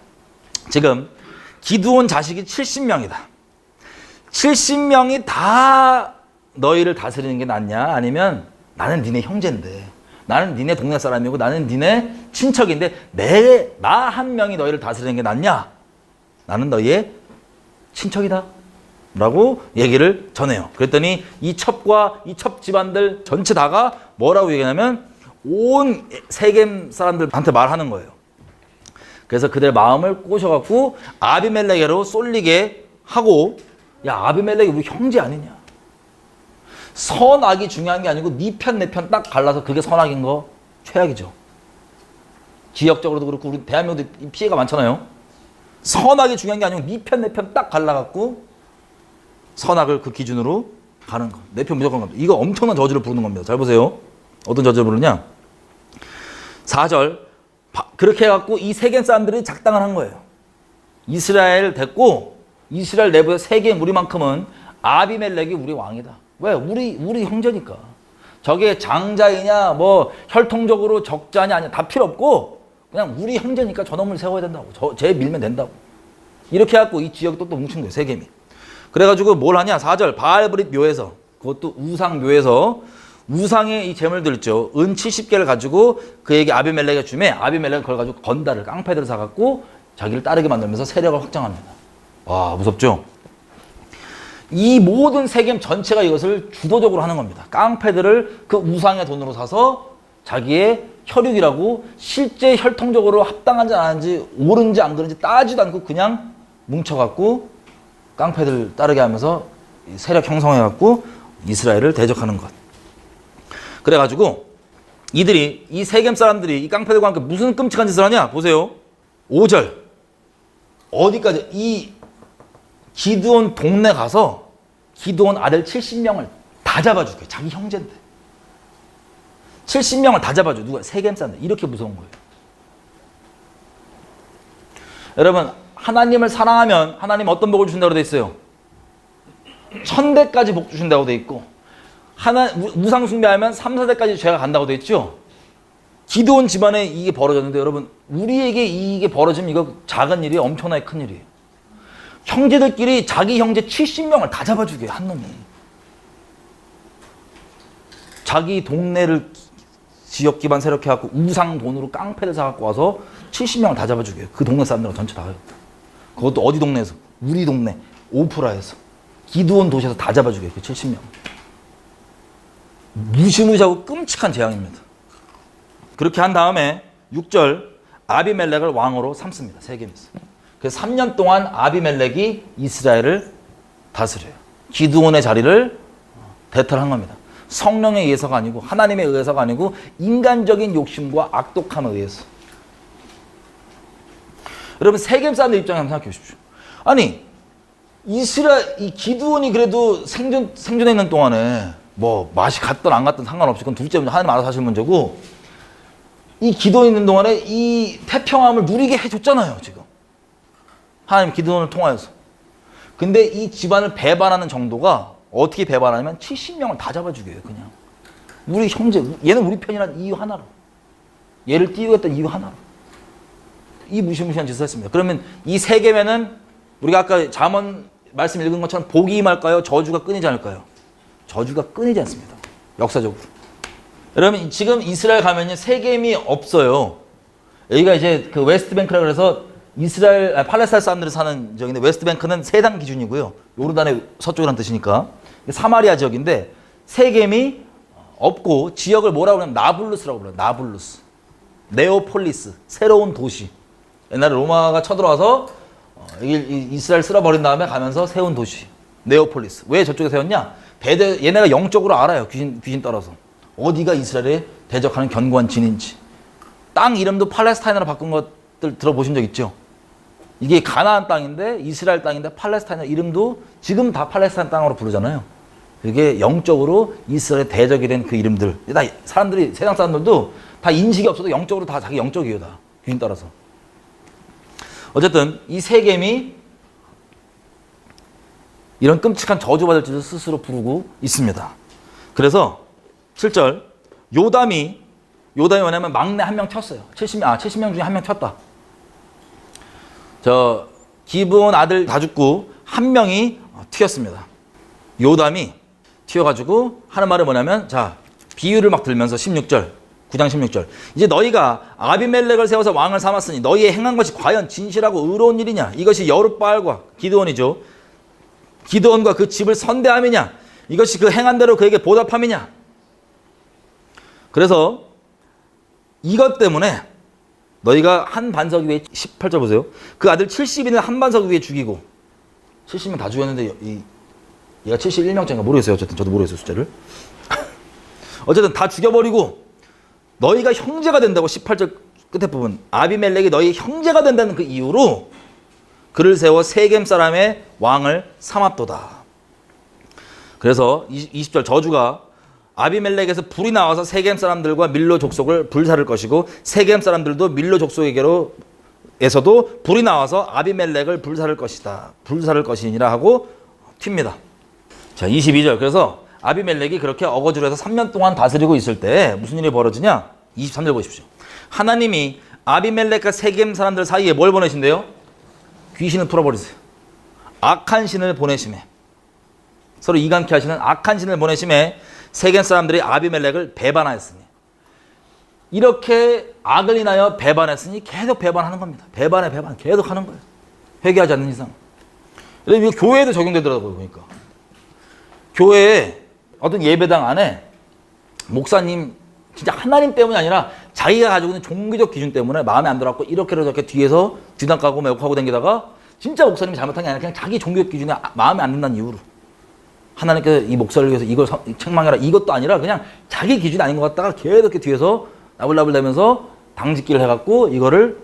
지금 기드온 자식이 70명이다. 70명이 다 너희를 다스리는 게 낫냐? 아니면 나는 니네 형제인데 나는 니네 동네 사람이고 나는 니네 친척인데 나 한 명이 너희를 다스리는 게 낫냐? 나는 너희의 친척이다 라고 얘기를 전해요. 그랬더니 이 첩과 이 첩 집안들 전체 다가 뭐라고 얘기하냐면 온 세겜 사람들한테 말하는 거예요. 그래서 그들 마음을 꼬셔갖고 아비멜렉에로 쏠리게 하고 야 아비멜렉이 우리 형제 아니냐. 선악이 중요한 게 아니고 네 편 내 편 딱 갈라서 그게 선악인 거 최악이죠. 지역적으로도 그렇고 우리 대한민국도 피해가 많잖아요. 선악이 중요한 게 아니고 네 편 내 편 딱 갈라갖고 선악을 그 기준으로 가는 거. 내 편 무조건 갑니다. 이거 엄청난 저주를 부르는 겁니다. 잘 보세요. 어떤 저주를 부르냐. 4절 그렇게 해갖고 이 세겜 사람들이 작당을 한 거예요. 이스라엘 됐고 이스라엘 내부의 세겜 우리만큼은 아비멜렉이 우리 왕이다. 왜? 우리 형제니까. 저게 장자이냐 뭐 혈통적으로 적자냐 아니야 다 필요 없고 그냥 우리 형제니까 저놈을 세워야 된다고. 쟤 밀면 된다고. 이렇게 해갖고 이 지역이 또 뭉친 거예요. 세겜이. 그래가지고 뭘 하냐. 4절 바알브릿 묘에서 그것도 우상 묘에서 우상의 이 재물들 있죠. 은 70개를 가지고 그에게 아비멜렉에 주매 아비멜렉은 그걸 가지고 건달을 깡패들을 사갖고 자기를 따르게 만들면서 세력을 확장합니다. 와 무섭죠. 이 모든 세겜 전체가 이것을 주도적으로 하는 겁니다. 깡패들을 그 우상의 돈으로 사서 자기의 혈육이라고 실제 혈통적으로 합당한지 안 하는지 옳은지 안 그런지 따지도 않고 그냥 뭉쳐갖고 깡패들 따르게 하면서 세력 형성해갖고 이스라엘을 대적하는 것. 그래가지고 이들이 이 세겜 사람들이 이 깡패들과 함께 무슨 끔찍한 짓을 하냐 보세요. 5절 어디까지 이 기드온 동네 가서 기드온 아들 70명을 다 잡아주게. 자기 형제인데 70명을 다 잡아줘. 누가? 세겜 사람들. 이렇게 무서운 거예요. 여러분 하나님을 사랑하면 하나님 어떤 복을 주신다고 돼 있어요? 1000대까지 복 주신다고 돼 있고 우상 숭배하면 3, 4대까지 죄가 간다고 돼 있죠. 기드온 집안에 이게 벌어졌는데 여러분 우리에게 이게 벌어지면 이거 작은 일이 엄청나게 큰 일이에요. 형제들끼리 자기 형제 70명을 다 잡아주게 한 놈이. 자기 동네를 지역 기반 세력해갖고 우상 돈으로 깡패를 사갖고 와서 70명을 다 잡아주게. 그 동네 사람들은 전체 다요. 그것도 어디 동네에서? 우리 동네 오프라에서 기드온 도시에서 다 잡아주게. 그 70명. 무시무시하고 끔찍한 재앙입니다. 그렇게 한 다음에 6절 아비멜렉을 왕으로 삼습니다. 세겜에서. 그래서 3년 동안 아비멜렉이 이스라엘을 다스려요. 기드온의 자리를 대탈한 겁니다. 성령에 의해서가 아니고 하나님에 의해서가 아니고 인간적인 욕심과 악독함에 의해서. 여러분 세겜 사람들 입장에 한번 생각해 보십시오. 아니 이 기드온이 그래도 생존해 있는 동안에 뭐 맛이 갔든 안 갔든 상관없이 그건 둘째 문제, 하나님 알아서 하실 문제고, 이 기드온이 있는 동안에 이 태평함을 누리게 해줬잖아요, 지금. 하나님 기드온을 통하여서. 근데 이 집안을 배반하는 정도가 어떻게 배반하냐면 70명을 다 잡아 죽여요, 그냥. 우리 형제, 얘는 우리 편이라는 이유 하나로. 얘를 띄우겠다는 이유 하나로. 이 무시무시한 짓을 했습니다. 그러면 이 세 계명은 우리가 아까 잠언 말씀 읽은 것처럼 복이 임할까요? 저주가 끊이지 않을까요? 저주가 끊이지 않습니다. 역사적으로. 여러분 지금 이스라엘 가면요 세 계명이 없어요. 여기가 이제 그 웨스트뱅크라 그래서 팔레스타인 사람들이 사는 지역인데, 웨스트뱅크는 세당 기준이고요. 요르단의 서쪽이라는 뜻이니까. 사마리아 지역인데 세 계명이 없고 지역을 뭐라고 하냐면 나블루스라고 불러요. 나블루스. 네오폴리스. 새로운 도시. 옛날에 로마가 쳐들어와서 이스라엘 쓸어버린 다음에 가면서 세운 도시. 네오폴리스. 왜 저쪽에 세웠냐? 얘네가 영적으로 알아요. 귀신 따라서. 어디가 이스라엘에 대적하는 견고한 진인지. 땅 이름도 팔레스타인으로 바꾼 것들 들어보신 적 있죠? 이게 가나안 땅인데 이스라엘 땅인데 팔레스타인 이름도 지금 다 팔레스타인 땅으로 부르잖아요. 그게 영적으로 이스라엘에 대적이 된 그 이름들. 다 사람들이, 세상 사람들도 다 인식이 없어도 영적으로 다 자기 영적이에요. 다. 귀신 따라서. 어쨌든 이 세 계명이 이런 끔찍한 저주받을 짓을 스스로 부르고 있습니다. 그래서 7절 요담이 뭐냐면 막내 한 명 튀었어요. 70명 중에 한 명 튀었다. 기브온 아들 다 죽고 한 명이 튀었습니다. 요담이 튀어가지고 하는 말은 뭐냐면, 자, 비유를 막 들면서 16절, 9장 16절. 이제 너희가 아비멜렉을 세워서 왕을 삼았으니 너희의 행한 것이 과연 진실하고 의로운 일이냐? 이것이 여룻바알과 기드온이죠. 기드온과 그 집을 선대함이냐? 이것이 그 행한 대로 그에게 보답함이냐? 그래서 이것 때문에 너희가 한 반석 위에, 18절 보세요. 그 아들 70인을 한 반석 위에 죽이고, 70명 다 죽였는데 얘가 71명째인가 모르겠어요. 어쨌든 저도 모르겠어요, 숫자를. 어쨌든 다 죽여버리고 너희가 형제가 된다고. 18절 끝에 부분, 아비멜렉이 너희 형제가 된다는 그 이유로 그를 세워 세겜 사람의 왕을 삼았도다. 그래서 20절 저주가 아비멜렉에서 불이 나와서 세겜 사람들과 밀로 족속을 불사를 것이고, 세겜 사람들도 밀로 족속에게로에서도 불이 나와서 아비멜렉을 불사를 것이다. 불사를 것이니라 하고 튑니다. 자, 22절. 그래서 아비멜렉이 그렇게 어거지로 해서 3년 동안 다스리고 있을 때 무슨 일이 벌어지냐? 23절 보십시오. 하나님이 아비멜렉과 세겜 사람들 사이에 뭘 보내신대요? 귀신을 풀어버리세요. 악한 신을 보내심에, 서로 이간케 하시는 악한 신을 보내심에 세겜 사람들이 아비멜렉을 배반하였으니, 이렇게 악을 인하여 배반했으니 계속 배반하는 겁니다. 배반 계속 하는 거예요. 회개하지 않는 이상. 이거 교회에도 적용되더라고요. 보니까 교회에 어떤 예배당 안에 목사님 진짜 하나님 때문이 아니라 자기가 가지고 있는 종교적 기준 때문에 마음에 안 들어갖고 이렇게 저렇게 뒤에서 뒤담 까고 매혹하고 다니다가, 진짜 목사님이 잘못한 게 아니라 그냥 자기 종교적 기준에 마음에 안 든다는 이유로 하나님께서 이 목사를 위해서 이걸 책망해라, 이것도 아니라 그냥 자기 기준이 아닌 것 같다가 계속 이렇게 뒤에서 나불나불 대면서 당짓기를 해갖고 이거를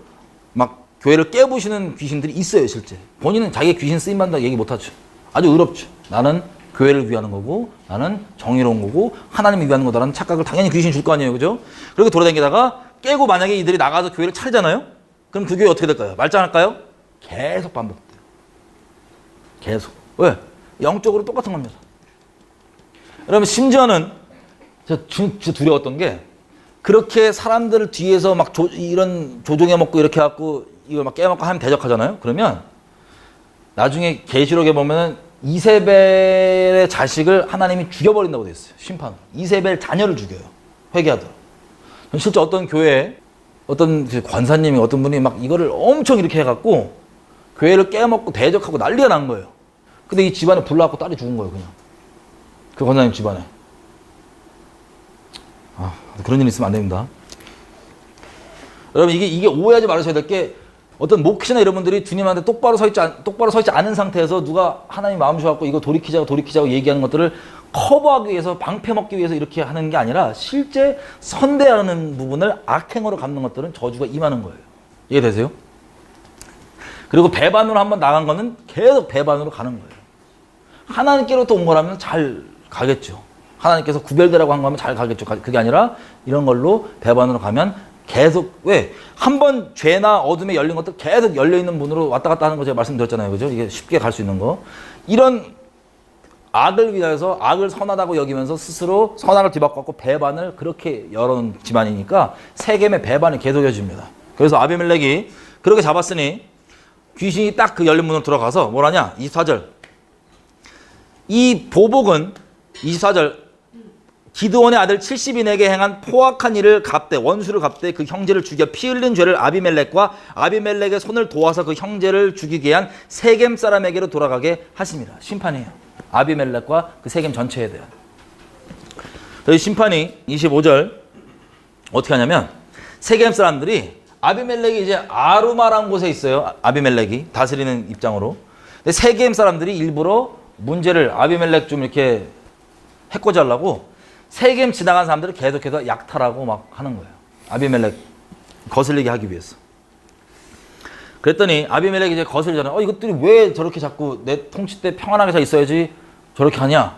막 교회를 깨부시는 귀신들이 있어요. 실제 본인은 자기의 귀신 쓰임받는다 얘기 못하죠. 아주 의롭죠. 나는 교회를 위하는 거고, 나는 정의로운 거고, 하나님을 위하는 거다라는 착각을 당연히 귀신이 줄 거 아니에요. 그죠? 그렇게 돌아다니다가 깨고 만약에 이들이 나가서 교회를 차리잖아요? 그럼 그 교회 어떻게 될까요? 말짱할까요? 계속 반복돼요. 계속. 왜? 영적으로 똑같은 겁니다. 여러분, 심지어는 진짜 두려웠던 게, 그렇게 사람들을 뒤에서 막 이런 조종해 먹고 이렇게 해갖고 이걸 막 깨먹고 하면 대적하잖아요? 그러면 나중에 계시록에 보면은 이세벨의 자식을 하나님이 죽여버린다고 되어 있어요. 심판으로. 이세벨 자녀를 죽여요. 회개하도록. 실제 어떤 교회에 어떤 권사님이, 어떤 분이 막 이거를 엄청 이렇게 해갖고 교회를 깨먹고 대적하고 난리가 난 거예요. 근데 이 집안에 불나갖고 딸이 죽은 거예요. 그냥 그 권사님 집안에. 그런 일 있으면 안 됩니다. 여러분, 이게 오해하지 말으셔야 될 게, 어떤 목회자나 이런 분들이 주님한테 똑바로 서 있지 않은 상태에서 누가 하나님 마음 주어갖고 이거 돌이키자고 얘기하는 것들을 커버하기 위해서, 방패 먹기 위해서 이렇게 하는 게 아니라, 실제 선대하는 부분을 악행으로 갚는 것들은 저주가 임하는 거예요. 이해되세요? 그리고 배반으로 한번 나간 거는 계속 배반으로 가는 거예요. 하나님께로부터 온 거라면 잘 가겠죠. 하나님께서 구별되라고 한 거면 잘 가겠죠. 그게 아니라 이런 걸로 배반으로 가면 계속, 왜? 한 번 죄나 어둠에 열린 것들 계속 열려있는 문으로 왔다 갔다 하는 거 제가 말씀드렸잖아요. 그죠? 이게 쉽게 갈 수 있는 거. 이런 악을 위하여서 악을 선하다고 여기면서 스스로 선악을 뒤바꿔갖고 배반을 그렇게 열어놓은 집안이니까 세겜의 배반이 계속 이어집니다. 그래서 아비멜렉이 그렇게 잡았으니 귀신이 딱 그 열린 문으로 들어가서 뭐라냐? 24절. 이 보복은 24절. 기드온의 아들 70인에게 행한 포악한 일을 갚되 원수를 갚되 그 형제를 죽여 피 흘린 죄를 아비멜렉과 아비멜렉의 손을 도와서 그 형제를 죽이게 한 세겜 사람에게로 돌아가게 하십니다. 심판이에요. 아비멜렉과 그 세겜 전체에 대한. 이 심판이 25절 어떻게 하냐면 세겜 사람들이 아비멜렉이 이제 아루마라는 곳에 있어요. 아비멜렉이 다스리는 입장으로. 근데 세겜 사람들이 일부러 문제를 아비멜렉 좀 이렇게 해코지 하려고 세겜 지나간 사람들을 계속해서 약탈하고 막 하는 거예요. 아비멜렉 거슬리게 하기 위해서. 그랬더니 아비멜렉이 이제 거슬리잖아요. 이것들이 왜 저렇게 자꾸 내 통치 때 평안하게 잘 있어야지 저렇게 하냐?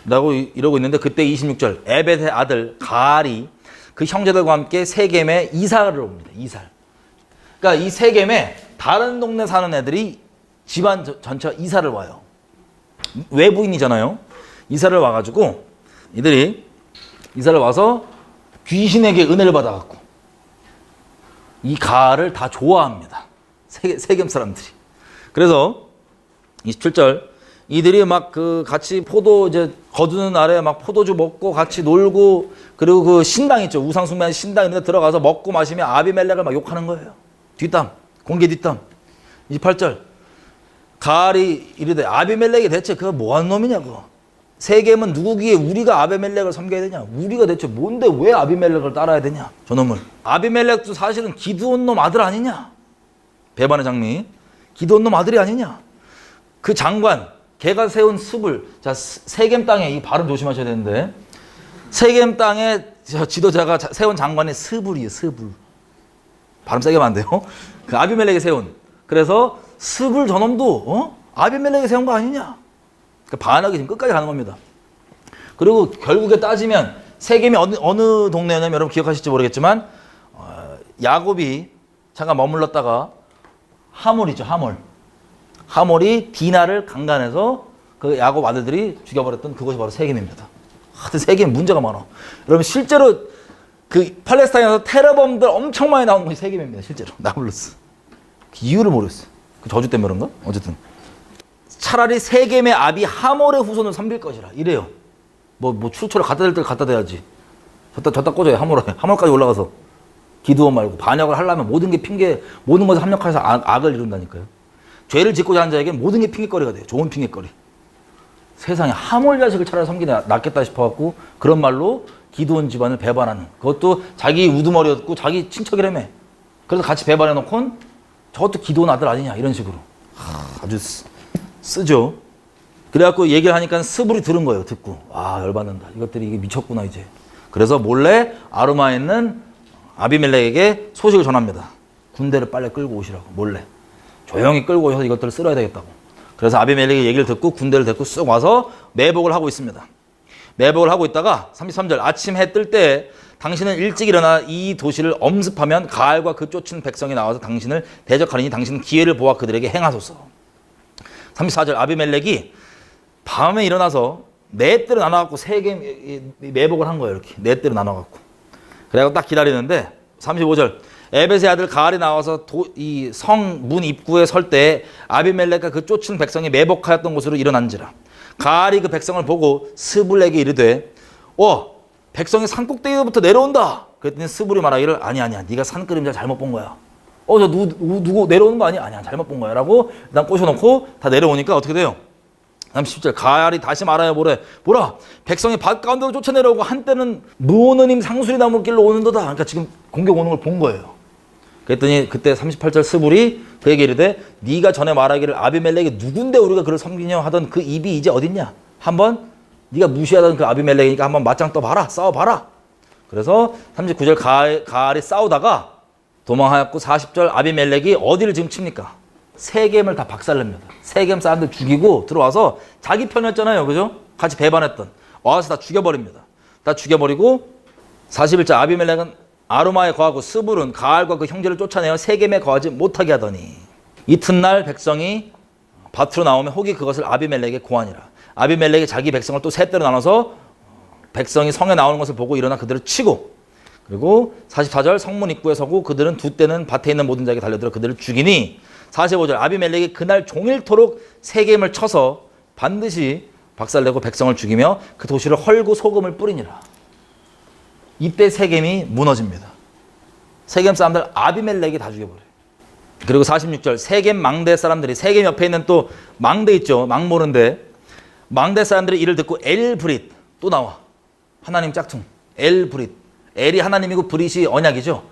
라고 이러고 있는데 그때 26절 에벳의 아들 가알이 그 형제들과 함께 세겜에 이사를 옵니다. 이사를. 그러니까 이 세겜에 다른 동네 사는 애들이 집안 전체가 이사를 와요. 외부인이잖아요. 이사를 와가지고 이들이 이사를 와서 귀신에게 은혜를 받아갖고 이 가알을 다 좋아합니다. 세겜 사람들이. 그래서 27절 이들이 막 그 같이 포도 이제 거두는 날에 막 포도주 먹고 같이 놀고 그리고 그 신당 있죠. 우상숭배하는 신당 있는 데 들어가서 먹고 마시면 아비멜렉을 막 욕하는 거예요. 뒷담, 공개 뒷담. 28절 가알이 이르되 아비멜렉이 대체 그거 뭐하는 놈이냐고. 세겜은 누구기에 우리가 아비멜렉을 섬겨야 되냐? 우리가 대체 뭔데 왜 아비멜렉을 따라야 되냐? 저놈을. 아비멜렉도 사실은 기드온 놈 아들 아니냐? 배반의 장미. 기드온 놈 아들이 아니냐? 그 장관, 걔가 세운 습을. 자, 세겜 땅에 이 발음 조심하셔야 되는데 세겜 땅에 지도자가 세운 장관이 스불이에요. 스불. 발음 세게 하면 안 돼요. 그 아비멜렉이 세운. 그래서 스불 저놈도 아비멜렉이 세운 거 아니냐? 그러니까 반하게 지금 끝까지 가는 겁니다. 그리고 결국에 따지면 세겜이 어느 동네냐면 여러분 기억하실지 모르겠지만 야곱이 잠깐 머물렀다가 하몰이죠. 하몰이 디나를 강간해서 그 야곱 아들들이 죽여버렸던 그것이 바로 세겜입니다. 하여튼 세겜 문제가 많아. 여러분 실제로 그 팔레스타인에서 테러범들 엄청 많이 나오는 것이 세겜입니다. 실제로 나블루스. 그 이유를 모르겠어요. 그 저주 때문에 그런가? 어쨌든 차라리 세겜의 아비 하몰의 후손을 섬길 것이라 이래요. 뭐 출처를 갖다 댈 때 갖다 대야지. 저따 꽂아요. 하몰까지 올라가서 기드온 말고 반역을 하려면 모든 게 핑계, 모든 것을 합력해서 악을 이룬다니까요. 죄를 짓고자 하는 자에게 모든 게 핑계거리가 돼요. 좋은 핑계거리. 세상에 하몰 자식을 차라리 섬기는 게 낫겠다 싶어갖고 그런 말로 기드온 집안을 배반하는. 그것도 자기 우두머리였고 자기 친척이라며. 그래서 같이 배반해놓고는 저것도 기드온 아들 아니냐 이런 식으로. 아주 쓰죠. 그래갖고 얘기를 하니까 스불이 들은 거예요. 듣고. 와 열받는다. 이것들이 이게 미쳤구나 이제. 그래서 몰래 아루마에 있는 아비멜렉에게 소식을 전합니다. 군대를 빨리 끌고 오시라고. 몰래. 조용히 끌고 오셔서 이것들을 쓸어야 되겠다고. 그래서 아비멜렉의 얘기를 듣고 군대를 데리고 쑥 와서 매복을 하고 있습니다. 매복을 하고 있다가 33절 아침 해 뜰 때 당신은 일찍 일어나 이 도시를 엄습하면 가알과 그 쫓은 백성이 나와서 당신을 대적하리니 당신은 기회를 보아 그들에게 행하소서. 34절 아비멜렉이 밤에 일어나서 네 대로 나눠갖고 세 개 매복을 한 거예요. 이렇게 네 대로 나눠갖고. 그래갖고 딱 기다리는데 35절 에벳의 아들 가알이 나와서 이 성 문 입구에 설 때 아비멜렉과 그 쫓은 백성이 매복하였던 곳으로 일어난지라. 가알이 그 백성을 보고 스불에게 이르되 백성이 산꼭대기부터 내려온다. 그랬더니 스불이 말하기를 아니야 네가 산그림자 잘못 본 거야. 저 누구 내려오는 거 아니야? 아니야 잘못 본 거야 라고 일단 꼬셔놓고 다 내려오니까 어떻게 돼요? 30절 가알이 다시 말하여 뭐라 백성이 밭 가운데로 쫓아내려오고 한때는 무오느님 상수리 나무 길로 오는도다. 그러니까 지금 공격 오는 걸 본 거예요. 그랬더니 그때 38절 스불이 그에게 이르되 네가 전에 말하기를 아비멜렉이 누군데 우리가 그를 섬기냐 하던 그 입이 이제 어딨냐. 한번 네가 무시하던 그 아비멜렉이니까 한번 맞짱 떠봐라. 싸워봐라. 그래서 39절 가알이 싸우다가 도망하였고 40절 아비멜렉이 어디를 지금 칩니까? 세겜을 다 박살냅니다. 세겜 사람들 죽이고 들어와서 자기 편이었잖아요. 그죠? 같이 배반했던. 와서 다 죽여버립니다. 다 죽여버리고 41절 아비멜렉은 아루마에 거하고 스불은 가알과 그 형제를 쫓아내어 세겜에 거하지 못하게 하더니 이튿날 백성이 밭으로 나오면 혹이 그것을 아비멜렉에 고하니라. 아비멜렉이 자기 백성을 또 세 때로 나눠서 백성이 성에 나오는 것을 보고 일어나 그들을 치고 그리고 44절 성문 입구에 서고 그들은 두 때는 밭에 있는 모든 자에게 달려들어 그들을 죽이니 45절 아비멜렉이 그날 종일토록 세겜을 쳐서 반드시 박살내고 백성을 죽이며 그 도시를 헐고 소금을 뿌리니라. 이때 세겜이 무너집니다. 세겜 사람들 아비멜렉이 다 죽여버려요. 그리고 46절 세겜 망대 사람들이 세겜 옆에 있는 또 망대 있죠. 망모른데 망대 사람들이 이를 듣고 엘브릿 또 나와. 하나님 짝퉁 엘브릿. 엘이 하나님이고 브릿이 언약이죠.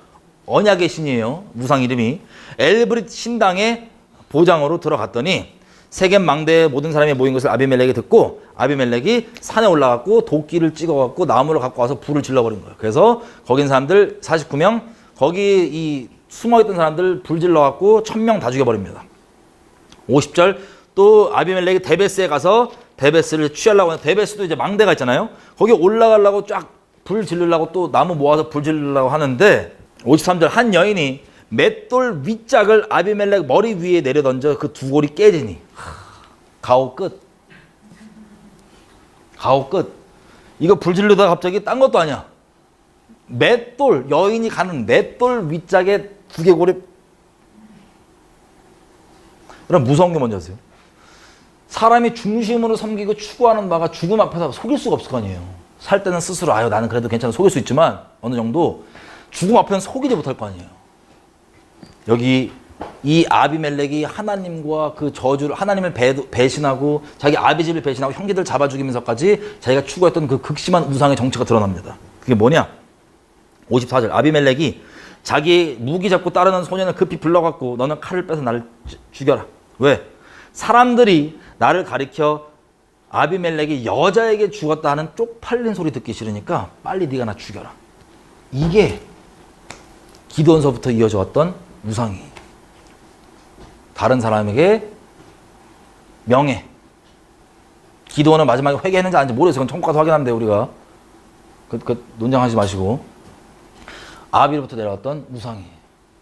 언약의 신이에요. 우상 이름이. 엘브릿 신당의 보장으로 들어갔더니 세겜 망대에 모든 사람이 모인 것을 아비멜렉이 듣고 아비멜렉이 산에 올라갔고 도끼를 찍어갖고 나무를 갖고 와서 불을 질러버린 거예요. 그래서 거기 있는 사람들 49명 거기 이 숨어있던 사람들 불 질러갖고 1000명 다 죽여버립니다. 50절 또 아비멜렉이 데베스에 가서 데베스를 취하려고 하는 데베스도 이제 망대가 있잖아요. 거기 올라가려고 쫙 불 지르려고 또 나무 모아서 불 지르려고 하는데 53절 한 여인이 맷돌 윗짝을 아비멜렉 머리 위에 내려던져 그 두 골이 깨지니 가오 끝. 가오 끝. 이거 불 지르다가 갑자기 딴 것도 아니야. 맷돌 여인이 가는 맷돌 윗짝에 두개골이. 그럼 무서운 게 뭔지 아세요? 사람이 중심으로 섬기고 추구하는 바가 죽음 앞에서 속일 수가 없을 거 아니에요. 살 때는 스스로 아유 나는 그래도 괜찮아 속일 수 있지만 어느 정도 죽음 앞에는 속이지 못할 거 아니에요. 여기 이 아비멜렉이 하나님과 그 저주를 하나님을 배신하고 자기 아비 집을 배신하고 형제들 잡아 죽이면서까지 자기가 추구했던 그 극심한 우상의 정체가 드러납니다. 그게 뭐냐? 54절 아비멜렉이 자기 무기 잡고 따르는 소년을 급히 불러갖고 너는 칼을 빼서 나를 죽여라. 왜? 사람들이 나를 가리켜 아비멜렉이 여자에게 죽었다 하는 쪽팔린 소리 듣기 싫으니까 빨리 네가 나 죽여라. 이게 기드온서부터 이어져 왔던 우상이에요. 다른 사람에게 명예. 기드온은 마지막에 회개했는지 아닌지 모르겠어요. 그건 천국 가서 확인하면 돼요. 우리가 논쟁하지 마시고. 아비로부터 내려왔던 우상이에요.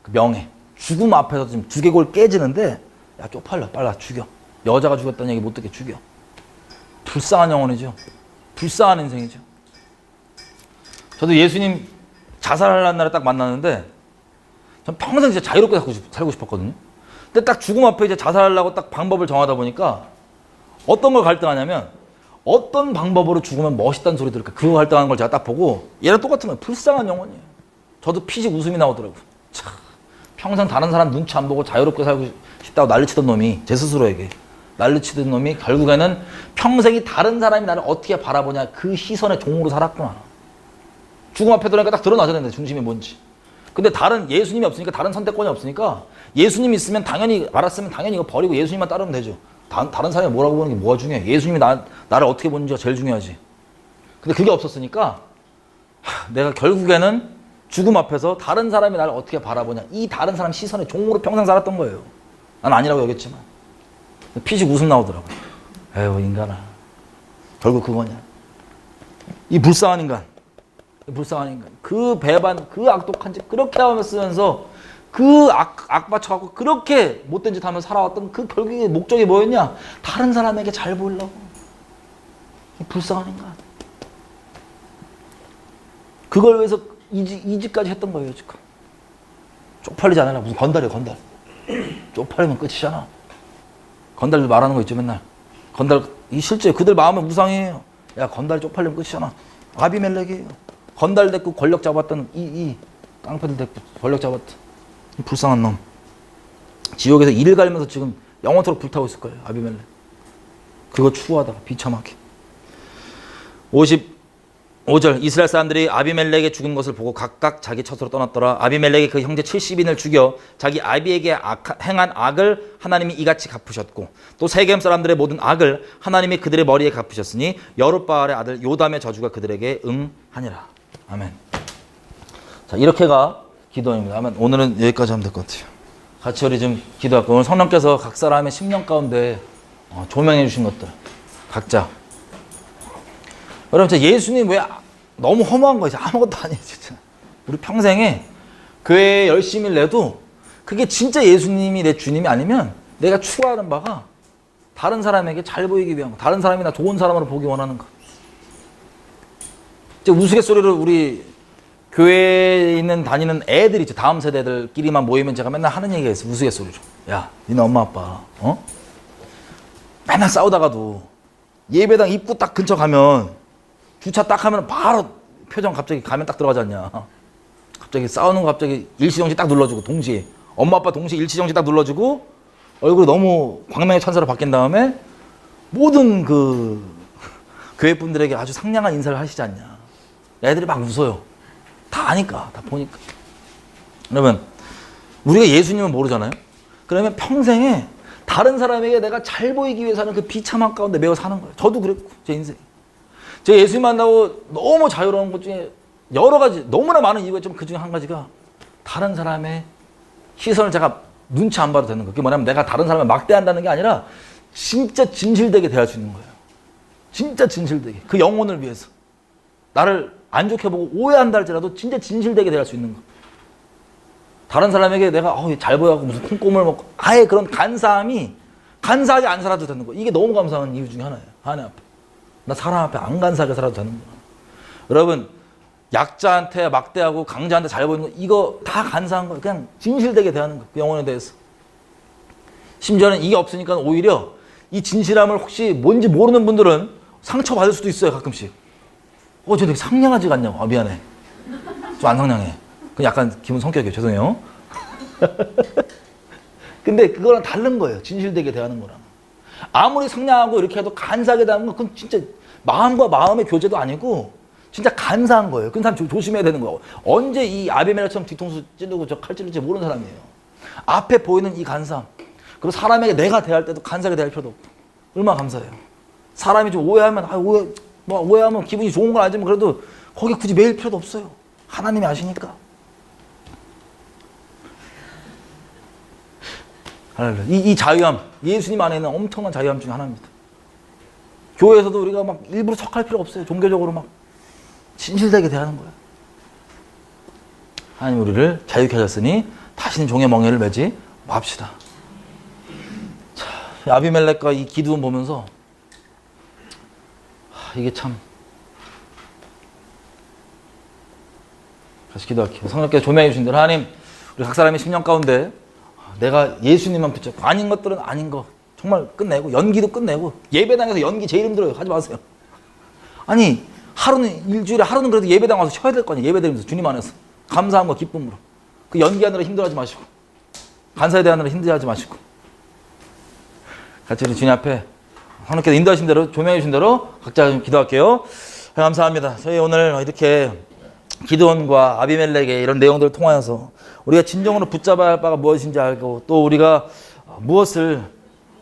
그 명예. 죽음 앞에서 지금 두개골 깨지는데 야 쪽팔려 빨리 나 죽여. 여자가 죽었다는 얘기 못 듣게 죽여. 불쌍한 영혼이죠. 불쌍한 인생이죠. 저도 예수님 자살하려는 날에 딱 만났는데 전 평생 진짜 자유롭게 살고 싶었거든요. 근데 딱 죽음 앞에 이제 자살하려고 딱 방법을 정하다 보니까 어떤 걸 갈등하냐면 어떤 방법으로 죽으면 멋있다는 소리 들을까 그거 갈등하는 걸 제가 딱 보고 얘랑 똑같은 거예요. 불쌍한 영혼이에요. 저도 피식 웃음이 나오더라고요. 참, 평생 다른 사람 눈치 안 보고 자유롭게 살고 싶다고 난리치던 놈이 제 스스로에게 난리치던 놈이 결국에는 평생이 다른 사람이 나를 어떻게 바라보냐 그 시선의 종으로 살았구나. 죽음 앞에 들어가니까 딱 드러나야 되는데 중심이 뭔지. 근데 다른 예수님이 없으니까 다른 선택권이 없으니까 예수님이 있으면 당연히 알았으면 당연히 이거 버리고 예수님만 따르면 되죠. 다른 사람이 뭐라고 보는 게 뭐가 중요해. 예수님이 나를 어떻게 보는지가 제일 중요하지. 근데 그게 없었으니까 내가 결국에는 죽음 앞에서 다른 사람이 나를 어떻게 바라보냐 이 다른 사람 시선의 종으로 평생 살았던 거예요. 난 아니라고 여겼지만. 피식 웃음 나오더라고요. 에휴 인간아. 결국 그거냐. 이 불쌍한 인간. 그 배반, 그 악독한 짓 그렇게 하면서 그 악 받쳐갖고 그렇게 못된 짓 하면서 살아왔던 그 결국의 목적이 뭐였냐? 다른 사람에게 잘 보이려고. 이 불쌍한 인간. 그걸 위해서 이 짓까지 했던 거예요 지금. 쪽팔리지 않으나 무슨 건달이에요 건달. 쪽팔리면 끝이잖아. 건달들 말하는 거 있죠 맨날. 건달 실제 그들 마음은 우상이에요. 야 건달 쪽팔리면 끝이잖아. 아비멜렉이에요. 건달 데리고 권력 잡았던 이 깡패들 데리고 권력 잡았던 이 불쌍한 놈. 지옥에서 이를 갈면서 지금 영원토록 불타고 있을 거예요 아비멜렉. 그거 추구하다가 비참하게. 55절 이스라엘 사람들이 아비멜렉의 죽은 것을 보고 각각 자기 처소로 떠났더라. 아비멜렉이 그 형제 70인을 죽여 자기 아비에게 행한 악을 하나님이 이같이 갚으셨고 또 세겜 사람들의 모든 악을 하나님이 그들의 머리에 갚으셨으니 여룻바알의 아들 요담의 저주가 그들에게 응하니라. 아멘. 자 이렇게가 기도입니다. 아멘. 오늘은 여기까지 하면 될 것 같아요. 같이 우리 좀 기도할게요. 오늘 성령께서 각 사람의 10년 가운데 조명해 주신 것들 각자. 여러분 진짜 예수님 왜 너무 허무한 거지? 아무것도 아니에요 진짜. 우리 평생에 교회에 열심히 내도 그게 진짜 예수님이 내 주님이 아니면 내가 추구하는 바가 다른 사람에게 잘 보이기 위한 거, 다른 사람이 나 좋은 사람으로 보기 원하는 거. 이제 우스갯소리를 우리 교회에 있는 다니는 애들 있죠. 다음 세대들끼리만 모이면 제가 맨날 하는 얘기가 있어요. 우스갯소리로. 야, 니네 엄마 아빠 맨날 싸우다가도 예배당 입구 딱 근처 가면 주차 딱 하면 바로 표정 갑자기 가면 딱 들어가지 않냐. 갑자기 싸우는 거 갑자기 일시정지 딱 눌러주고 동시에 엄마 아빠 동시에 일시정지 딱 눌러주고 얼굴이 너무 광명의 천사로 바뀐 다음에 모든 그 교회 분들에게 아주 상냥한 인사를 하시지 않냐. 애들이 막 웃어요. 다 아니까, 다 보니까. 여러분, 우리가 예수님은 모르잖아요. 그러면 평생에 다른 사람에게 내가 잘 보이기 위해 사는 그 비참한 가운데 매어 사는 거예요. 저도 그랬고, 제 인생. 제가 예수님 만나고 너무 자유로운 것 중에 여러 가지, 너무나 많은 이유가 있지만 그 중에 한 가지가 다른 사람의 시선을 제가 눈치 안 봐도 되는 거예요. 그게 뭐냐면 내가 다른 사람을 막대한다는 게 아니라 진짜 진실되게 대할 수 있는 거예요. 진짜 진실되게. 그 영혼을 위해서. 나를 안 좋게 보고 오해한다 할지라도 진짜 진실되게 대할 수 있는 거. 다른 사람에게 내가 잘 보여갖고 무슨 콩고물 먹고 아예 그런 간사함이 간사하게 안 살아도 되는 거. 이게 너무 감사한 이유 중에 하나예요. 하나님 앞에. 나 사람 앞에 안 간사하게 살아도 되는 거야. 여러분 약자한테 막대하고 강자한테 잘 보이는 거 이거 다 간사한 거예요. 그냥 진실되게 대하는 거. 그 영혼에 대해서. 심지어는 이게 없으니까 오히려 이 진실함을 혹시 뭔지 모르는 분들은 상처받을 수도 있어요. 가끔씩. 저 되게 상냥하지가 않냐고. 미안해. 좀 안 상냥해. 그 약간 기분 성격이에요. 죄송해요. 근데 그거랑 다른 거예요. 진실되게 대하는 거랑. 아무리 상냥하고 이렇게 해도 간사하게 대하는 건 그건 진짜 마음과 마음의 교제도 아니고 진짜 간사한 거예요. 그 사람 조심해야 되는 거예요. 언제 이 아비멜렉처럼 뒤통수 찌르고 저 칼 찌를지 모르는 사람이에요. 앞에 보이는 이 간사함. 그리고 사람에게 내가 대할 때도 간사하게 대할 필요도 없고. 얼마나 감사해요. 사람이 좀 오해하면 오해하면 기분이 좋은 건 아니지만 그래도 거기 굳이 매일 필요도 없어요. 하나님이 아시니까. 이 자유함, 예수님 안에 있는 엄청난 자유함 중에 하나입니다. 교회에서도 우리가 막 일부러 척할 필요 없어요. 종교적으로 막 진실되게 대하는 거예요. 하나님 우리를 자유케 하셨으니 다시는 종의 멍에를 매지 맙시다. 자, 아비멜렉과 이 기드온 보면서 이게 참 다시 기도할게요. 성령께서 조명해 주신 대로 하나님 우리 각 사람의 10년 가운데 내가 예수님만 붙잡고 아닌 것들은 아닌 거 정말 끝내고 연기도 끝내고 예배당에서 연기 제일 힘들어요. 하지 마세요. 아니 하루는 일주일에 하루는 그래도 예배당 와서 쉬어야 될 거 아니에요. 예배드리면서 주님 안에서 감사함과 기쁨으로 그 연기하느라 힘들어하지 마시고 간사에 대하느라 힘들어하지 마시고 같이 우리 주님 앞에 하나님께서 인도하신 대로 조명해 주신 대로 각자 좀 기도할게요. 감사합니다. 저희 오늘 이렇게 기드온과 아비멜렉의 이런 내용들을 통하여서 우리가 진정으로 붙잡아야 할 바가 무엇인지 알고 또 우리가 무엇을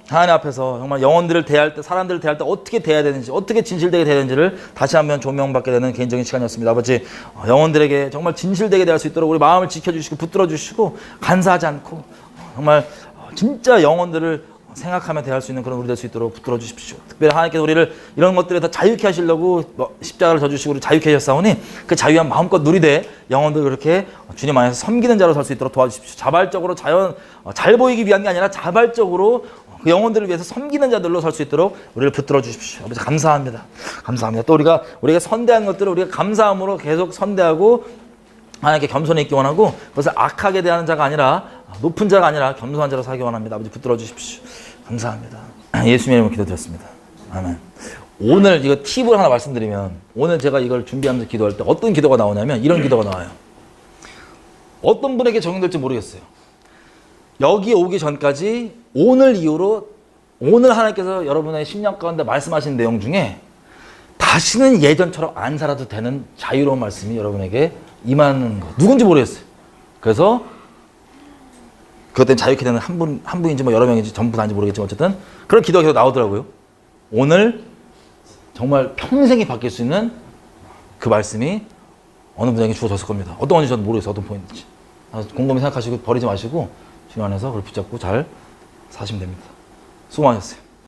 하나님 앞에서 정말 영혼들을 대할 때 사람들을 대할 때 어떻게 대해야 되는지 어떻게 진실되게 대해야 되는지를 다시 한번 조명받게 되는 개인적인 시간이었습니다. 아버지 영혼들에게 정말 진실되게 대할 수 있도록 우리 마음을 지켜주시고 붙들어 주시고 간사하지 않고 정말 진짜 영혼들을 생각하며 대할 수 있는 그런 우리 될 수 있도록 붙들어 주십시오. 특별히 하나님께서 우리를 이런 것들에 다 자유케 하시려고 십자가를 져주시고 우리 자유케 하셨사오니 그 자유한 마음껏 누리되 영혼들 그렇게 주님 안에서 섬기는 자로 살 수 있도록 도와주십시오. 자발적으로 잘 보이기 위한 게 아니라 자발적으로 그 영혼들을 위해서 섬기는 자들로 살 수 있도록 우리를 붙들어 주십시오. 아버지 감사합니다. 감사합니다. 또 우리가 선대한 것들을 우리가 감사함으로 계속 선대하고 하나님께 겸손히 있기 원하고 그것을 악하게 대하는 자가 아니라 높은 자가 아니라 겸손한 자로 살기 원합니다. 아버지 붙들어 주십시오. 감사합니다. 예수님의 이름으로 기도드렸습니다. 아멘. 오늘 이거 팁을 하나 말씀드리면 오늘 제가 이걸 준비하면서 기도할 때 어떤 기도가 나오냐면 이런 기도가 나와요. 어떤 분에게 적용될지 모르겠어요. 여기 오기 전까지 오늘 이후로 오늘 하나님께서 여러분의 10년 가운데 말씀하신 내용 중에 다시는 예전처럼 안 살아도 되는 자유로운 말씀이 여러분에게 임하는 거. 누군지 모르겠어요. 그래서 그것 때문에 자유케 되는 한 분인지 뭐 여러 명인지 전부 다인지 모르겠지만 어쨌든 그런 기도가 계속 나오더라고요. 오늘 정말 평생이 바뀔 수 있는 그 말씀이 어느 분에게 주어졌을 겁니다. 어떤 건지 저도 모르겠어요. 어떤 포인트인지. 곰곰이 생각하시고 버리지 마시고 주님 안에서 그걸 붙잡고 잘 사시면 됩니다. 수고 많으셨어요.